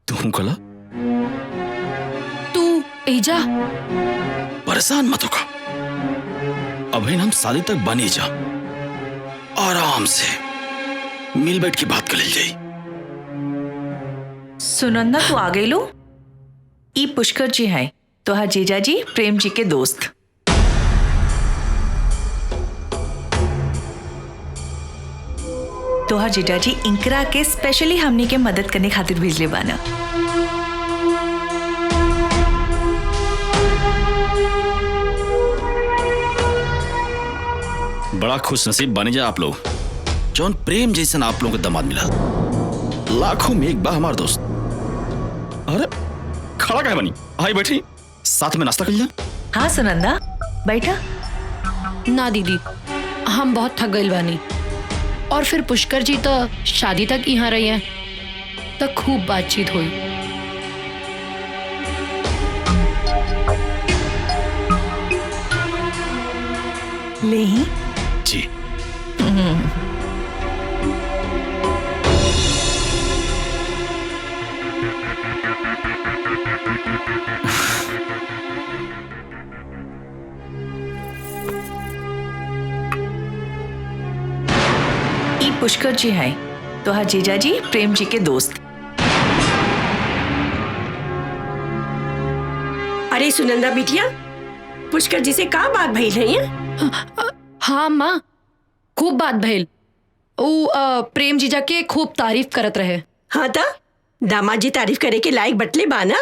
तू कला तू एजा परेशान मत होगा। अभी हम शादी तक बनी जा, आराम से मिल बैठ के बात कर ले जाई। सुनंदा तू आ गई लो। ई पुष्कर जी हैं, तो हाँ जीजा जी प्रेम जी के दोस्त। तोहार जीजा जी इंकरा के स्पेशली हमनी के मदद करने खातिर भेजले बाना। बड़ा खुश नसीब बने जा आप लोग, जौन प्रेम जैसन आप लोगों को दामाद मिला। लाखों में एक बा हमार दोस्त। अरे खड़ा क्या बनी, आई बैठी, साथ में नाश्ता कर लिया। हाँ सुनंदा बैठा। ना दीदी, हम बहुत थक गइल बानी, और फिर पुष्कर जी तो शादी तक यहाँ रही है, तो खूब बातचीत हुई। ले ही जी। ई पुष्कर जी हैं, तो हाँ जीजा जी प्रेम जी के दोस्त। अरे सुनंदा बिटिया, पुष्कर जी से का बात भइल है? हाँ माँ, खूब बात भइल। वो प्रेम जीजा के खूब तारीफ करत रहे। हाँ ता दामाद जी तारीफ करे के लायक बटले बाना।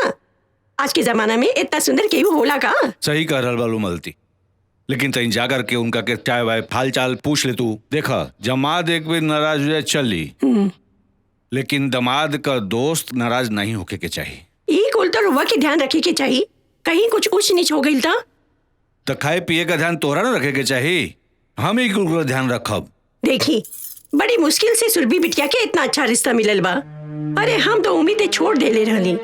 आज के जमाना में इतना सुंदर केहू होला का? सही कह रहल बालू मलती, लेकिन तहीं जा करके उनका के चाय वाय हाल चाल पूछ ले तू। देखा जमाद एक भी नाराज हो जाए चल ली, लेकिन दमाद का दोस्त नाराज नहीं होके के चाहिए। ई कुल तो रुआ के ध्यान रखे के चाहिए, कहीं कुछ ऊंच नीच हो गई तो खाए पिए का ध्यान तोहरा न रखे के चाहिए, हम ही कुल ध्यान रखब। देखी बड़ी मुश्किल से सुरभि बिटिया के इतना अच्छा रिश्ता मिलल बा। अरे हम तो उम्मीदें छोड़ देले रहली,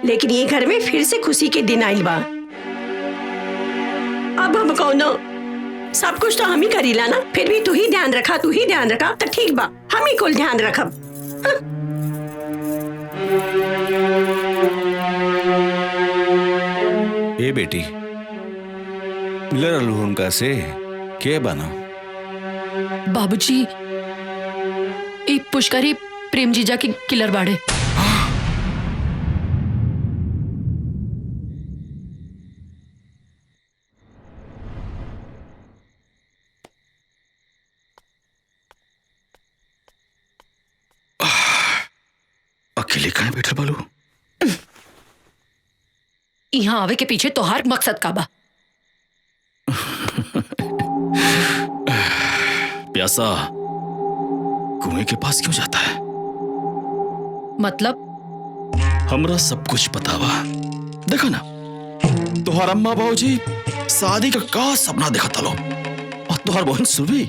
लेकिन ये घर में फिर से खुशी के दिन आइल बा। अब हम कौनो सब कुछ तो हम ही करीला ना, फिर भी तू ही ध्यान रखा, तू ही ध्यान रखा तो ठीक बा, हम ही कुल ध्यान रखब। ए बेटी, मिलर रहलू उनका से के बना? बाबूजी, ई पुष्करी प्रेम जीजा के किलर बाड़े। अकेले कहाँ बैठे बालू? यहाँ आवे के पीछे तोहार मकसद का बा? प्यासा कुएं के पास क्यों जाता है? मतलब? हमरा सब कुछ पता बा। देखा ना, तुहार अम्मा बाबूजी शादी का सपना देखा लो, और तुहार बहन सुरभि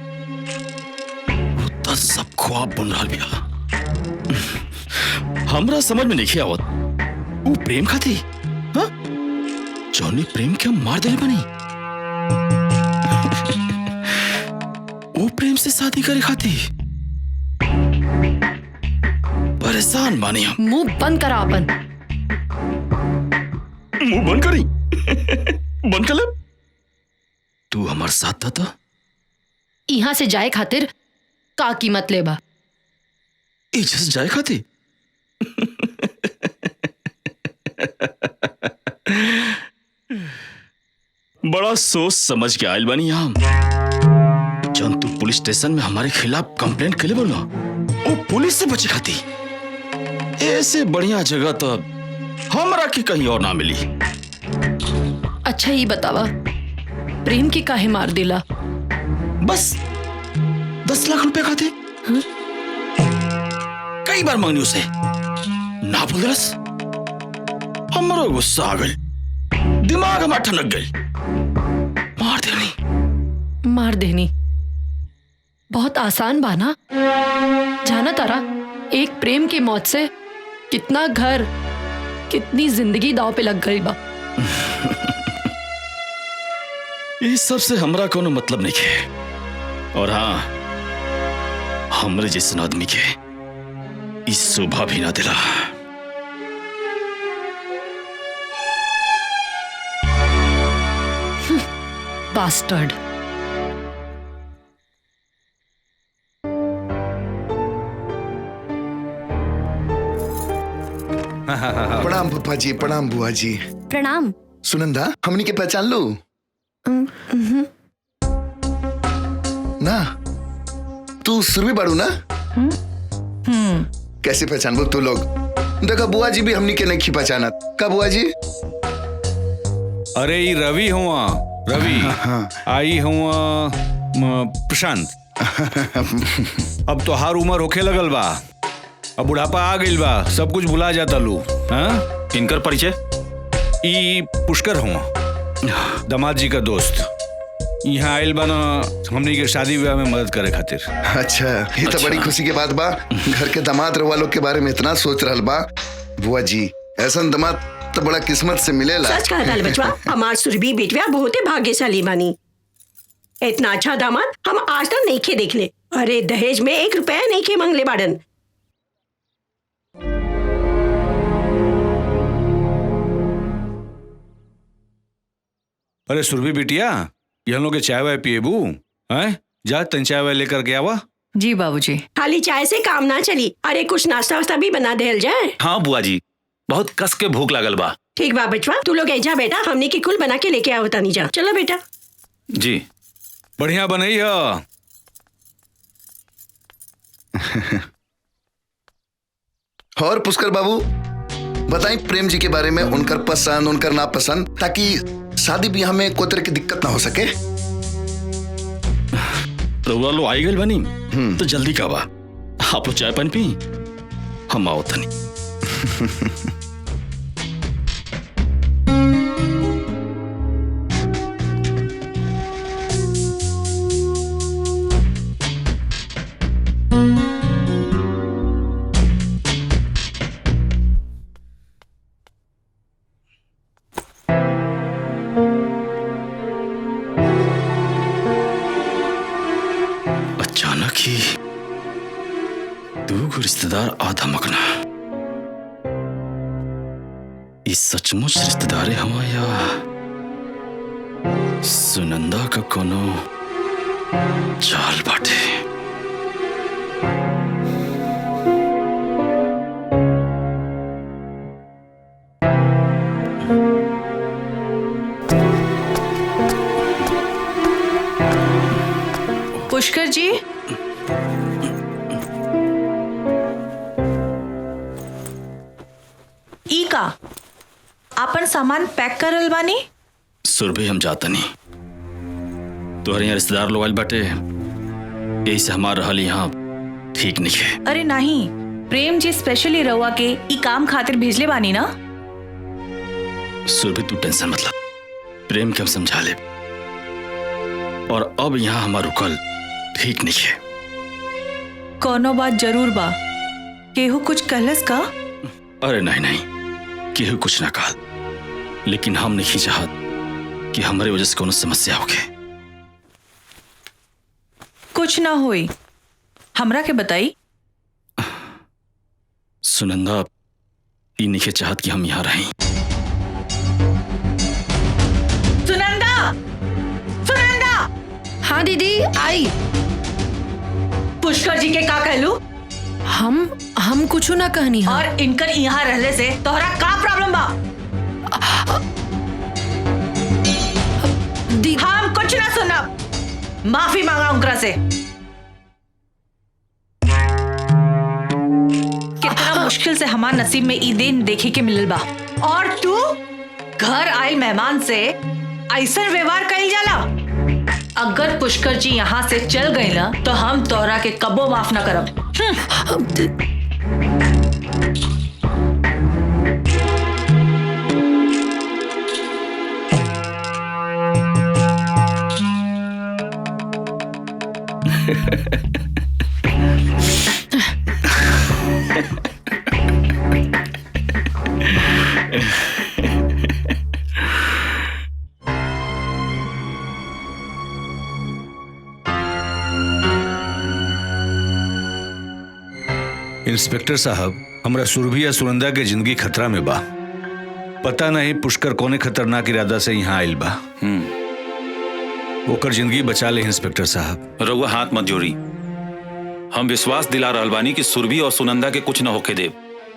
सब ख्वाब बुन रहा बिया। हमरा समझ में नहीं आवत, वो प्रेम खाती हाँ? जॉनी प्रेम के मार दिले बनी, वो प्रेम से शादी करे खाती। परेशान बानी हम। मुंह बंद करा अपन। मुंह बंद करी? बंद कर ले। तू हमारे साथ था तो यहाँ से जाए खातिर का कीमत लेबा? इज्जत से जाए खाती? बड़ा सोच समझ के आयल बनी हम। जब तू पुलिस स्टेशन में हमारे खिलाफ कंप्लेंट के लिए बोलो, वो पुलिस से बची खाती। ऐसे बढ़िया जगह तो हमरा की कहीं और ना मिली। अच्छा ही बतावा, प्रेम की काहे मार दिला? बस 10 लाख रुपए खाते। कई बार मांगनी उसे, ना बोल दरस। हमारा गुस्सा आ गई, दिमाग हमारा ठनक गई, मार देनी बहुत आसान बाना। जाना तारा, एक प्रेम की मौत से कितना घर, कितनी जिंदगी दांव पे लग गई बा। इस सब से हमरा कोनो मतलब नहीं है। और हाँ, हमरे जैसे आदमी के इस शोभा भी ना दिला। बास्टर्ड। प्रणाम पप्पा जी, प्रणाम बुआ जी। प्रणाम। सुनंदा, हमनी के पहचान लो ना? तू सुरभि बाड़ू ना? कैसे पहचान बो तू लोग? देखा बुआ जी भी हमनी के नहीं पहचाना का बुआ जी? अरे ये रवि हुआ, रवि। आई हुआ प्रशांत। अब तो हर उम्र होखे लगल बा, अब बुढ़ापा आ गइल बा, सब कुछ भुला जाता लू। हाँ, इनकर परिचय? ई पुष्कर हुआ, दामाद जी का दोस्त। यहाँ आयल बा ना हमनी के शादी विवाह में मदद करे खातिर। अच्छा, ये तो बड़ी खुशी के बात बा। घर के दामाद वालों के बारे में इतना सोच रहल बा। बुआ जी, ऐसा दामाद तो बड़ा किस्मत से मिलेला। सच कहा दाल बचवा, हमार सुरभि बेटवा बहुत ही भाग्यशाली बानी। इतना अच्छा दामाद हम आज तक नहीं खे देख ले। अरे दहेज में 1 रुपया नहीं खे मांगले बाड़न। अरे सुरभि बिटिया, ये हम लोग के चाय वाय पिएबू? हैं? जा तन चाय वाय लेकर के आवा। जी बाबूजी। खाली चाय से काम ना चली, अरे कुछ नाश्ता वास्ता भी बना देल जाए। हाँ बुआ जी, बहुत कस के भूख लागल बा। ठीक बा बचवा, तू लोग ऐजा बेटा, हमने की कुल बना के लेके आओ तानी जा। चलो बेटा। जी बढ़िया बनई है। और पुष्कर बाबू बताएं प्रेम जी के बारे में, उनकर पसंद, उनकर नापसंद, ताकि शादी ब्याह में कोई तरह की दिक्कत ना हो सके। रउआ लो आई गल बनी तो जल्दी का बा। आप लोग चाय पानी पी, हम आओ तनी। अचानक ही दो रिश्तेदार आधा मकना। इस सचमुच रिश्तेदार हवा या सुनंदा का कोनो चाल बाटे। पुष्कर जी, ई का आपन सामान पैक करल बानी? सुरभि, हम जाता नहीं। तोहरे यहाँ रिश्तेदार लोग आइल बाटे, यही से हमार रहल यहाँ ठीक नहीं है। अरे नहीं, प्रेम जी स्पेशली रहुआ के ई काम खातिर भेजले बानी ना। सुरभि, तू टेंशन मतलब, प्रेम के हम समझा ले। और अब यहाँ हमार रुकल ठीक नहीं है। कोनो बात जरूर बा, केहू कुछ कहलस का? अरे नहीं नहीं, केहू कुछ ना कहा, लेकिन हम नहीं चाहत कि हमारे वजह से कोनो समस्या होके। कुछ ना होई, हमरा के बताई। सुनंदा ई नहीं चाहत कि हम यहाँ रहें। सुनंदा, सुनंदा। हाँ दीदी आई। पुष्कर जी के का कहलू? हम कुछ ना कहनी। और इनकर यहाँ रहने से तोहरा का प्रॉब्लम बा? हम कुछ ना सुनब, माफी मांगा उनकरा से। कितना मुश्किल से हमार नसीब में ई दिन देखे के मिलल बा, और तू घर आए मेहमान से ऐसा व्यवहार कइल जाला। अगर पुष्कर जी यहाँ से चल गए ना तो हम तोहरा के कबो माफ ना करब। इंस्पेक्टर साहब, हमरा सुरभि या सुनंदा के जिंदगी खतरा में बा। पता नहीं पुष्कर कोने खतरनाक इरादा से यहाँ आयल बा। ओकर जिंदगी बचा ले इंस्पेक्टर साहब। रउआ हाथ मत जोड़ी। हम विश्वास दिला रहल बानी कि सुरभि और सुनंदा के कुछ न होके देव।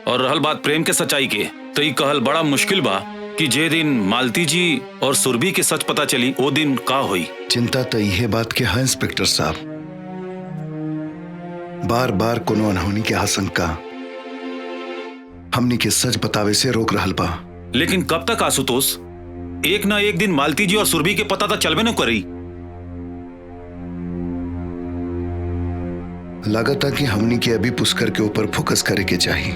और रहल बात प्रेम के सच्चाई के, तो ई कहल बड़ा मुश्किल बा कि जे दिन मालती जी और सुरभि के सच पता चली वो दिन का हुई। चिंता तो यह बात के है इंस्पेक्टर साहब, बार बार कोनो अनहोनी के आशंका हमनी के सच बतावे से रोक रहल बा। लेकिन कब तक आशुतोष? एक ना एक दिन मालती जी और सुरभि के पता तो चलबे न करी। लागत है कि हमनी के अभी पुष्कर के ऊपर फोकस करे के चाहिए।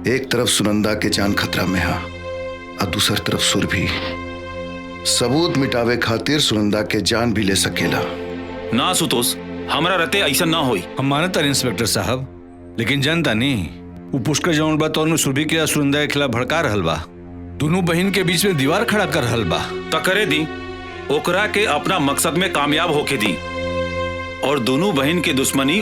एक तरफ सुनंदा के जान खतरा में है और दूसर तरफ सुरभि। सबूत मिटावे खातिर सुनंदा के जान भी ले सकेला। ना आशुतोष, हमरा रहते ऐसा ना होई। हम मानता इंस्पेक्टर साहब, लेकिन जनता नहीं वो पुष्कर जौन बा तो सुरभि के सुनंदा के खिलाफ भड़का रहल बा। दोनों बहन के बीच में दीवार खड़ा कर रहल बा। त करे दी, ओकरा के अपना मकसद में कामयाब होके दी और दोनों बहन के दुश्मनी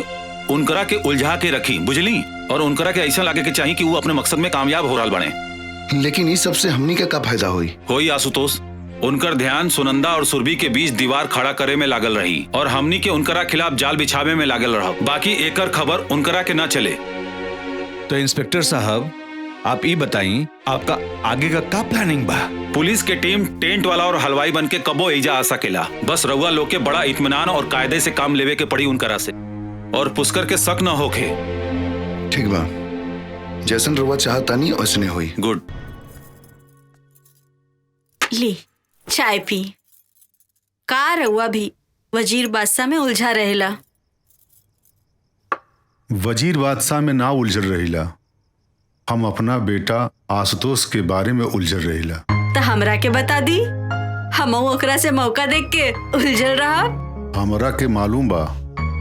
उनकरा के उलझा के रखी, बुझली? और उनकरा के ऐसा लागे के चाहिए कि वो अपने मकसद में कामयाब हो रहल बने। लेकिन इस सबसे हमनी का फायदा होई आशुतोष? उनकर ध्यान सुनंदा और सुरभि के बीच दीवार खड़ा करे में लागल रही और हमनी के उनकरा खिलाफ जाल बिछावे में लागल रहा। बाकी एकर खबर उनकरा के न चले। तो इंस्पेक्टर साहब आप ये बताइए, आपका आगे का प्लानिंग बा? पुलिस के टीम टेंट वाला और हलवाई बन के कबो एजा आ सकेला। बस रउआ लोग के बड़ा इत्मीनान और कायदे से काम लेवे के पड़ी उनकरा से, और पुष्कर के शक न होके। ठीक बा, जैसन रउआ चाहता नहीं वैसने होई। गुड। ली चाय पी। का रउआ भी वजीर बादशाह में उलझा रहेला? वजीर बादशाह में ना उलझल रहिला, हम अपना बेटा आशुतोष के बारे में उलझल रहिला। तो हमरा के बता दी, हम ओकरा से मौका देख के उलझल रहा। हमरा के मालूम बा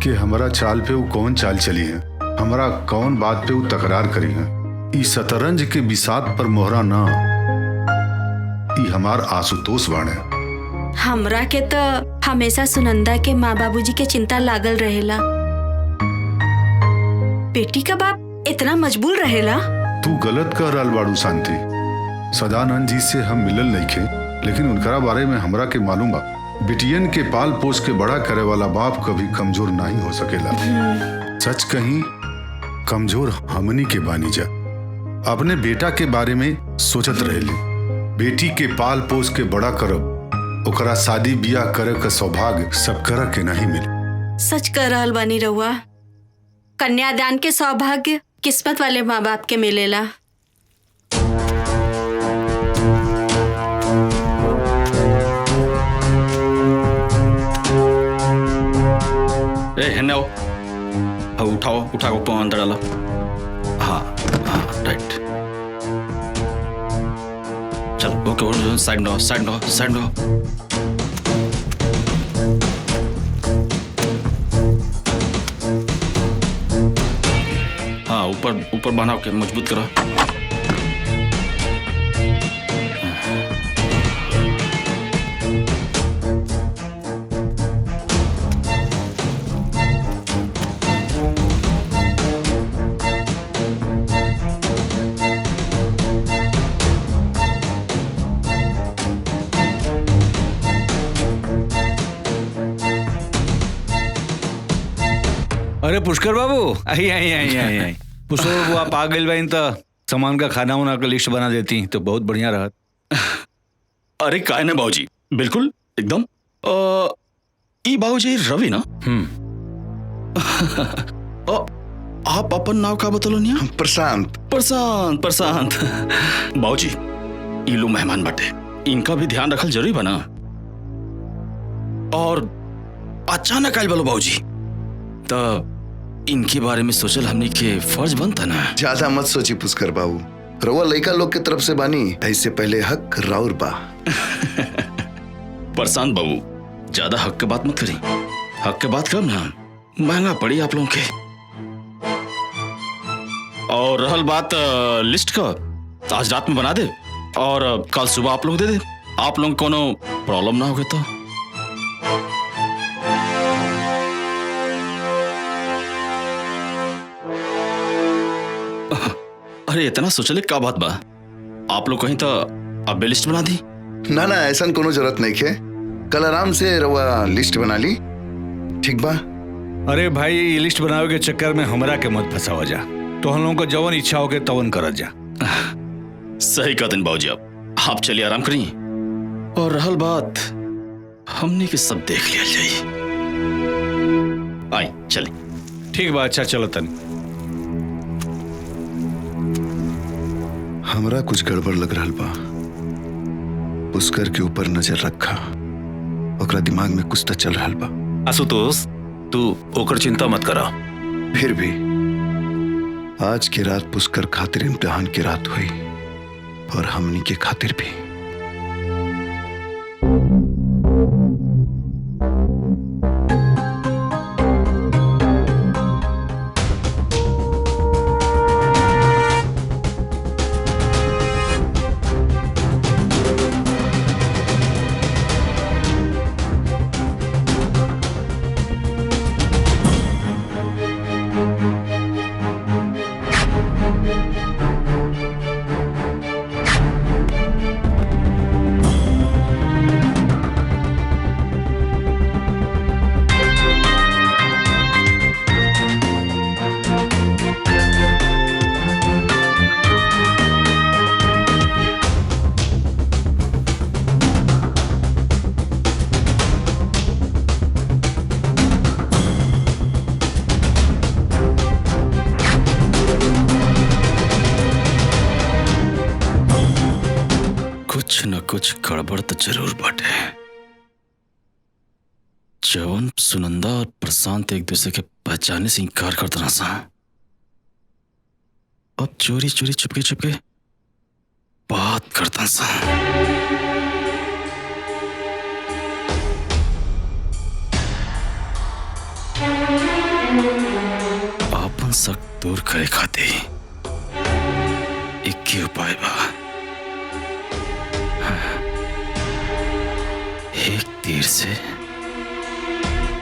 कि हमरा चाल पे वो कौन चाल चली है, हमरा कौन बात पे वो तकरार करी है। ई शतरंज के बिसात पर मोहरा ना, ई हमार आशुतोष बाणे। हमरा के तो हमेशा सुनंदा के माँ बाबूजी के चिंता लागल रहेला। बेटी का बाप इतना मजबूर रहेला। तू गलत कह रहल बाड़ू शांति। सदानंद जी से हम मिलल नहीं खे, लेकिन उनकरा बारे में हमरा के मालूम बा। बिटियन के पाल पोस के बड़ा करे वाला बाप कभी कमजोर नहीं हो सकेला। सच कहीं कमजोर हमनी के बानी जा। अपने बेटा के बारे में सोचत रहेली। बेटी के पाल पोस के बड़ा करब, ओकरा शादी बियाह करे का सौभाग्य सब करा के नहीं मिले। सच कह रहल बानी रउआ। कन्यादान के सौभाग्य किस्मत वाले माँ बाप के मिलेला। हेने आओ, उठाओ उठा को अंदर डालो। हाँ हाँ राइट, चलो ओके, साइड नो साइड नो साइड नो। हाँ ऊपर ऊपर बनाओ के मजबूत करो। अरे पुष्कर बाबू आई आई आई आई आई पुष्कर बाबू आप आ गए भाई तो सामान का खाना वाना का लिस्ट बना देती तो बहुत बढ़िया रहा। अरे काय ना बाबूजी, बिल्कुल एकदम। ई बाबूजी रवि ना? आप अपन नाव का बतलो? प्रशांत। प्रशांत प्रशांत बाबूजी, ई लो मेहमान बाटे, इनका भी ध्यान रखल जरूरी बना। और अचानक आयल बोलो बाबूजी, तो इनके बारे में सोचल हमने के फर्ज बनता ना। ज्यादा मत सोची पुष्कर बाबू, रउआ लइका लोग के तरफ से बानी, ऐसे पहले हक राउर बा। प्रशांत बाबू, ज्यादा हक के बात मत करी, हक के बात कब ना महंगा पड़ी आप लोगों के। और रहल बात लिस्ट का, तो आज रात में बना दे और कल सुबह आप लोग दे दे। आप लोग कोनो प्रॉब्लम ना होगे तो। अरे इतना सोचले का बात बा? आप लोग कहीं तो अब लिस्ट बना दी? ना ना, ऐसा कोनो जरूरत नहीं है, कल आराम से रउआ लिस्ट बना ली, ठीक बा? अरे भाई, ये लिस्ट बनावे के चक्कर में हमरा के मत फंसावा जा, तो हम लोगों को जवन इच्छा हो के तवन करत जा। सही कहते हैं बाबूजी, आप चलिए आराम करिए। और रहल बात, हमने के सब देख लिया जाइए। आई चले। ठीक बा, अच्छा चलो तन। हमरा कुछ गड़बड़ लग रहा बा। पुष्कर के ऊपर नजर रखा, ओकरा दिमाग में कुछ तो चल रहा बा। आशुतोष, तू ओकर चिंता मत करा। फिर भी आज की रात पुष्कर खातिर इम्तिहान की रात हुई, और हमनी के खातिर भी। कुछ न कुछ गड़बड़ तो जरूर बाटे। जवन सुनंदा और प्रशांत एक दूसरे के पहचाने से इनकार करते रहा, अब चोरी चोरी चुपके चुपके बात करता सा। आपन शक दूर करे खाते एक ही उपाय बा। एक तीर से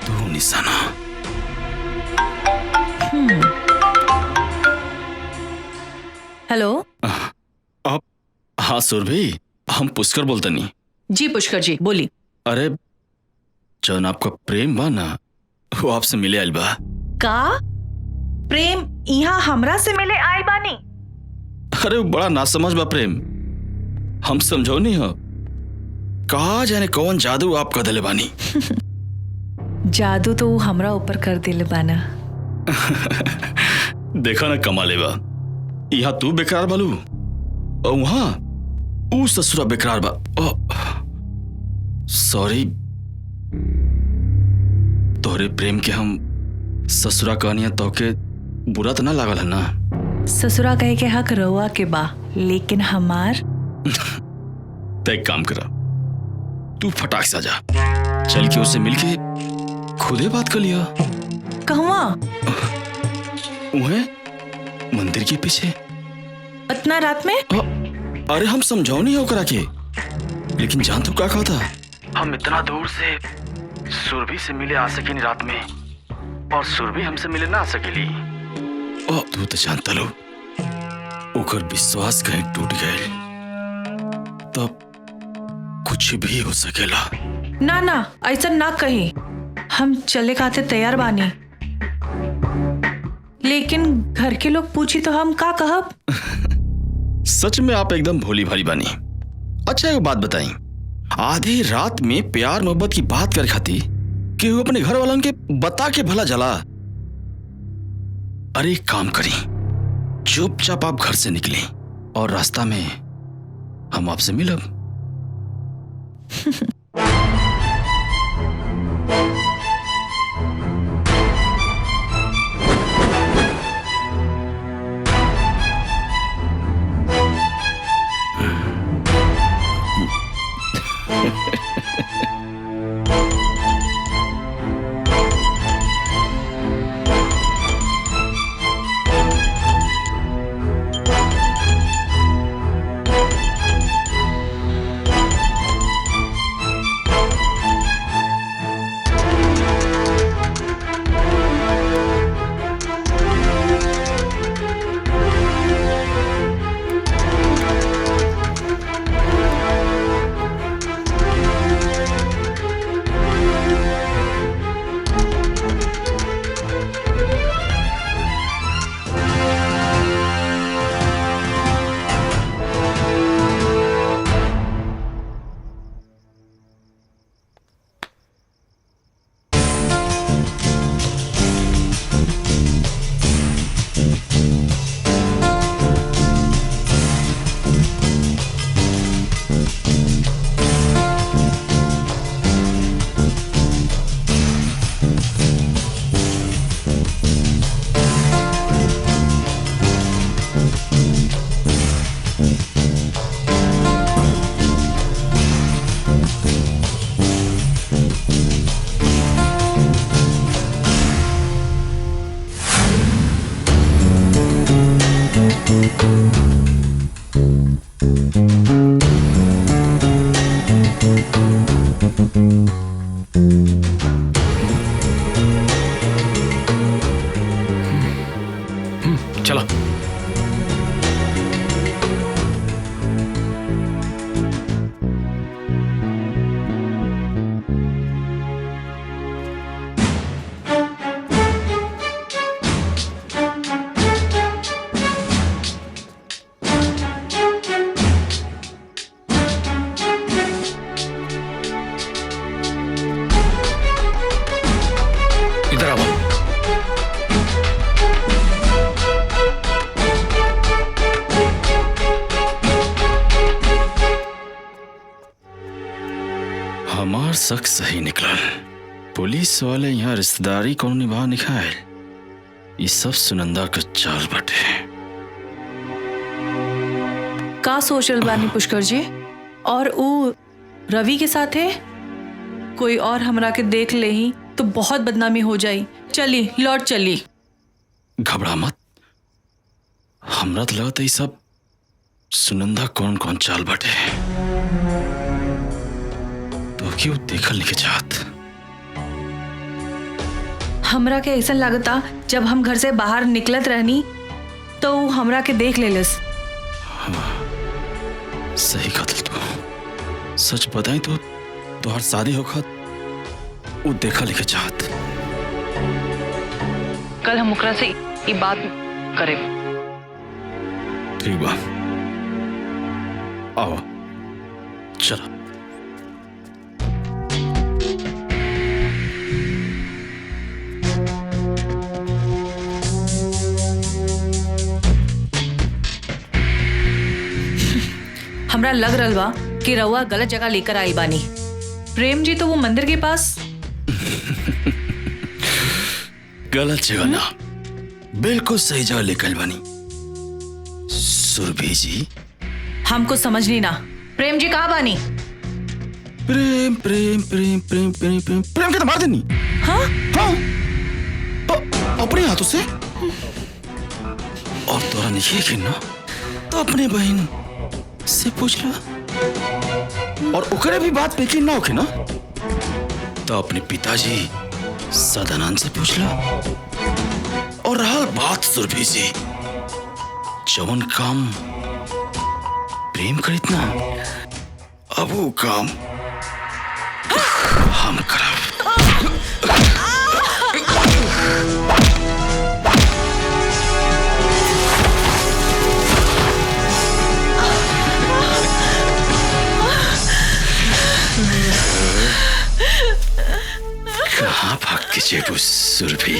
दो निशाना। हेलो। आप? हाँ सुरभि, हम पुष्कर बोलते नहीं। जी पुष्कर जी, बोली। अरे जौन आपका प्रेम बा ना, वो आपसे मिले आइल बा। का प्रेम यहाँ हमरा से मिले आए बानी? अरे बड़ा नासमझ बा प्रेम, हम समझो नहीं हो। कहा जाने कौन जादू आप कर दिले बानी। जादू तो वो हमरा ऊपर कर दिले बाना। देखा ना कमाले बा, यहाँ तू बेकरार बालू और वहां ऊ ससुरा बेकरार बा। सॉरी, तोहरे प्रेम के हम ससुरा कहनिया तो के बुरा तो ना लागल है ना? ससुरा कहे के हक रहुआ के बा, लेकिन हमार तय काम करा, तू फटाक से जा, चल के उससे मिलके खुदे बात कर लिया। कहवा? मंदिर के पीछे। इतना रात में? अरे हम समझाओ नहीं होकर आके, लेकिन जान तू क्या कहा था? हम इतना दूर से सुरभि से मिले आ सके नहीं रात में, और सुरभि हमसे मिले ना आ सकेली। तू तो जानता लो, ओकर विश्वास कहीं टूट गए तब कुछ भी हो सकेला। ना ना, ऐसा ना कही, हम चले खाते तैयार बानी। लेकिन घर के लोग पूछी तो हम का कहब? सच में आप एकदम भोली भाली बनी। अच्छा एक बात बताई, आधी रात में प्यार मोहब्बत की बात कर खाती कि वो अपने घर वालों के बता के भला जला। अरे एक काम करी, चुपचाप आप घर से निकले और रास्ता में हम आपसे मिलब। चलो। इधर आओ। हमार शक सही निकला। पुलिस वाले यहाँ रिश्तेदारी कौन निभा निकाल, ये सब सुनंदा का चाल बटे। का सोचल बानी पुष्कर जी? और वो रवि के साथ है? कोई और हमरा के देख ले ही तो बहुत बदनामी हो जाई। चली लौट चली। घबरा मत, हमरा तो लगता है सब सुनंदा कौन कौन चाल बटे तो क्यों देखल नहीं चाहत। हमरा के ऐसा लगता जब हम घर से बाहर निकलत रहनी तो वो हमरा के देख लेलस। सही कतल तू। सच बताई तो तुहार शादी होखत वो देखा लिखे चाहत। कल हम ओकरा से ये बात करे। ठीक बा, आओ चलो। हमरा लग रहा बा कि रउआ गलत जगह लेकर आई बानी। प्रेम जी तो वो मंदिर के पास। गलत जगह ना, बिल्कुल सही जगह लेकर बानी। सुरभि जी हमको समझ नहीं ना। प्रेम जी कहाँ बानी? प्रेम प्रेम प्रेम प्रेम प्रेम प्रेम प्रेम के तो मार देनी। हाँ हाँ अपने हाथों से। और तोरा नहीं खेलना तो अपने बहन से पूछ ला। और ओकरे भी बात पे ना होके ना तो अपने पिताजी सदानंद से पूछ ला। और रहल बात सुरभि से, जवन काम प्रेम करित ना अब वो काम हम करब। जेबू सुरभि।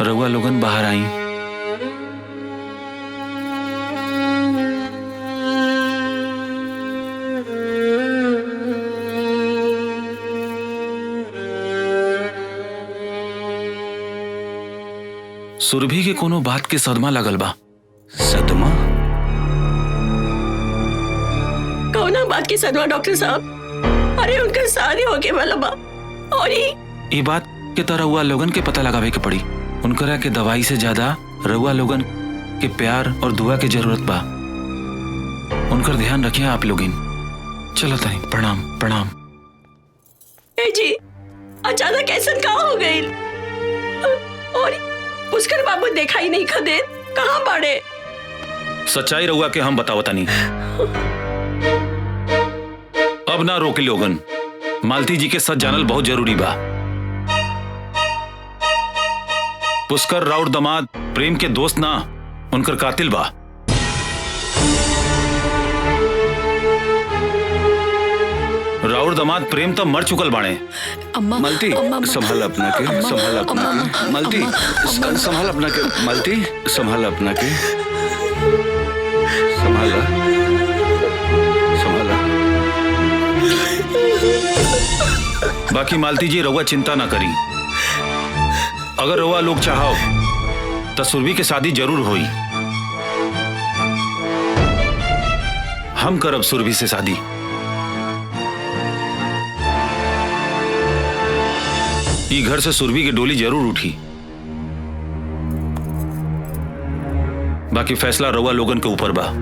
रउआ लोगन बाहर आई। सुरभि के कोनो बात के सदमा लगल बा। सदमा? कौना बात की सदमा डॉक्टर साहब? अरे उनका शादी होके वाला बा और ये बात कि तो रउआ लोगन के पता लगावे के पड़ी। उनकरा के दवाई से ज्यादा रउआ लोगन के प्यार और दुआ के जरूरत बा। उनकर ध्यान रखिए आप लोगिन। चलो ताई, प्रणाम प्रणाम। ए जी, अचानक ऐसा कहाँ हो गई? और पुष्कर बाबू देखा ही नहीं खदे, कहाँ पड़े? सच्चाई रउआ के हम बतावता नहीं। अब ना रोके लोगन, मालती जी के सच जानल बहुत जरूरी बा। पुष्कर राउर दमाद प्रेम के दोस्त ना, उनकर कातिल बा। राउर दमाद प्रेम तो मर चुकल बाणे। अम्मा, मलती संभाल अपना के, संभाल अपना के। मलती संभाल अपना के, मलती संभाल अपना के, संभाला संभाला। बाकी मालती जी रउआ चिंता ना करी। अगर रउआ लोग चाहो तो सुरभि के शादी जरूर होई। हम करब सुरभि से शादी। ई घर से सुरभि की डोली जरूर उठी। बाकी फैसला रउआ लोगन के ऊपर बा।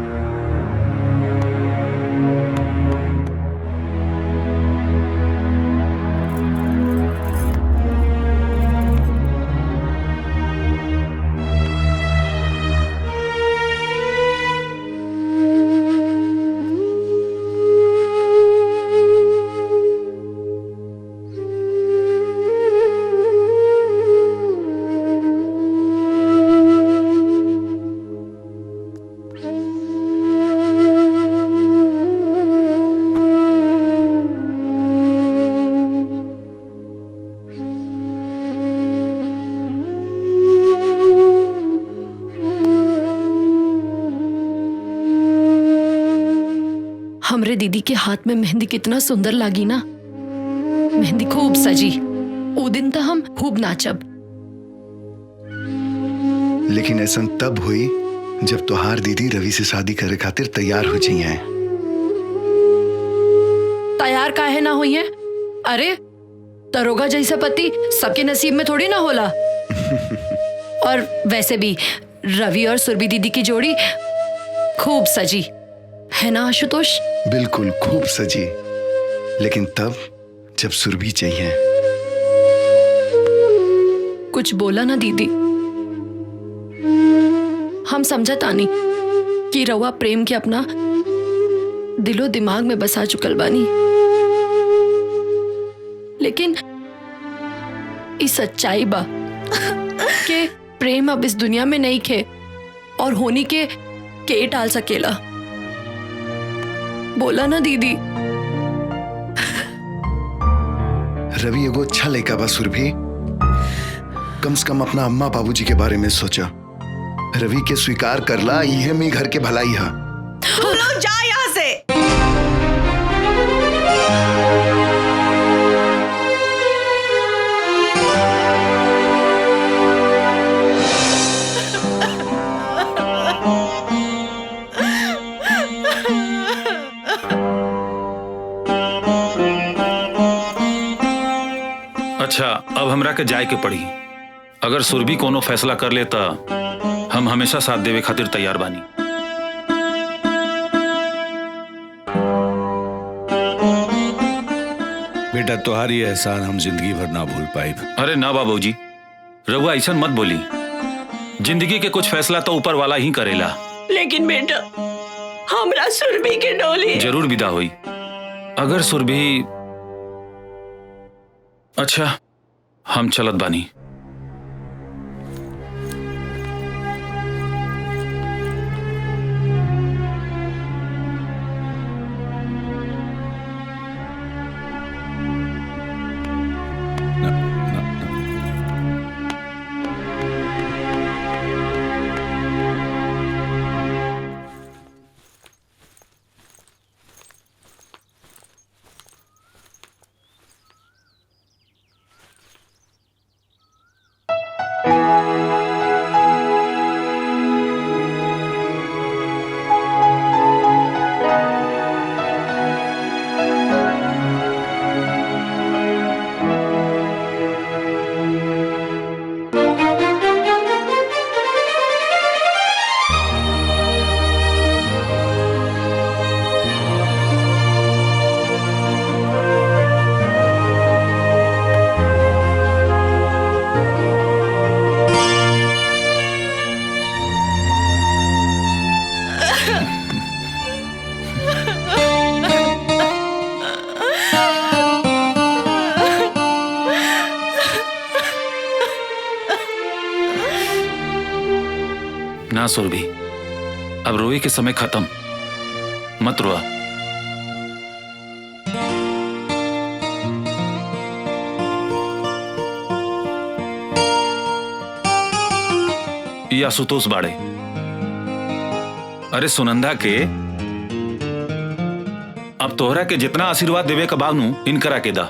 हमरे दीदी के हाथ में मेहंदी कितना सुंदर लागी ना। मेहंदी खूब सजी। वो दिन तो हम खूब नाचब। लेकिन ऐसा तब हुई जब तोहार दीदी रवि से शादी करे खातिर तैयार हो जाई हैं। तैयार काहे ना हुई है? अरे दरोगा जैसा पति सबके नसीब में थोड़ी ना होला। और वैसे भी रवि और सुरभि दीदी की जोड़ी खूब सजी है ना आशुतोष? बिल्कुल खूब सजी। लेकिन तब जब सुरभि चाहिए। कुछ बोला ना दीदी। हम समझा तानी कि रवा प्रेम के अपना दिलो दिमाग में बसा चुकल बानी, लेकिन इस सच्चाई बा कि प्रेम अब इस दुनिया में नहीं खे और होनी के टाल सकेला। बोला ना दीदी। रवि एगो अच्छा लड़का बा सुरभि। कम से कम अपना अम्मा बाबूजी के बारे में सोचा। रवि के स्वीकार करला, इहे में घर के भलाई है। तू लोग जा यहाँ से। अच्छा, अब हमरा के जाए के पड़ी। अगर सुरभि कोनो फैसला कर लेता, हम हमेशा साथ देवे खातिर तैयार बानी। बेटा तुम्हारी एहसान हम जिंदगी भर ना भूल पाए। अरे ना बाबूजी, रघुआ ऐसा मत बोली। जिंदगी के कुछ फैसला तो ऊपर वाला ही करेला। लेकिन बेटा, हमरा सुरभि के डोली जरूर विदा हुई। अगर सुरभि, अच्छा हम चलत बानी। सुरभि, अब रोए के समय खत्म, मत रोआ। ये आशुतोष बाड़े। अरे सुनंदा के अब तोहरा के जितना आशीर्वाद देवे का बानू इनकरा के दा।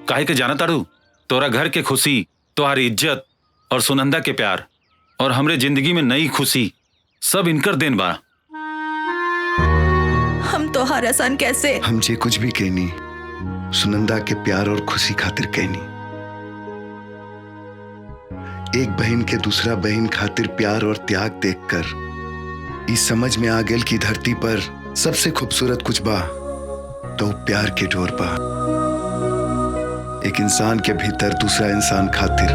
काहे के जाना तारू, तोरा घर के खुशी, तुम्हारी इज्जत और सुनंदा के प्यार और हमरे जिंदगी में नई खुशी सब इनकर देन बा। हम तो हर आसान कैसे हम जे कुछ भी कहनी सुनंदा के प्यार और खुशी खातिर कहनी। एक बहन के दूसरा बहन खातिर प्यार और त्याग देखकर इस समझ में आ गेल की धरती पर सबसे खूबसूरत कुछ बा तो प्यार के डोर बा। एक इंसान के भीतर दूसरा इंसान खातिर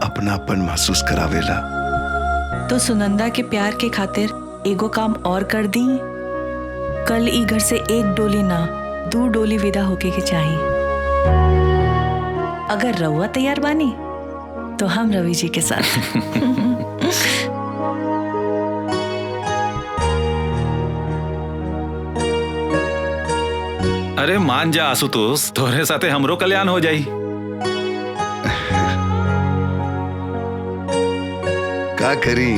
अपनापन महसूस करावेला। तो सुनंदा के प्यार के खातिर एगो काम और कर दी। कल ई घर से एक डोली ना 2 डोली विदा होके के चाहिए। अगर रउआ तैयार बानी तो हम रवि जी के साथ। अरे मान जा आशुतोष, तोहरे साथे हमरो कल्याण हो जाई। का करी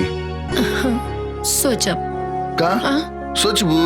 सोचब का सोचबू।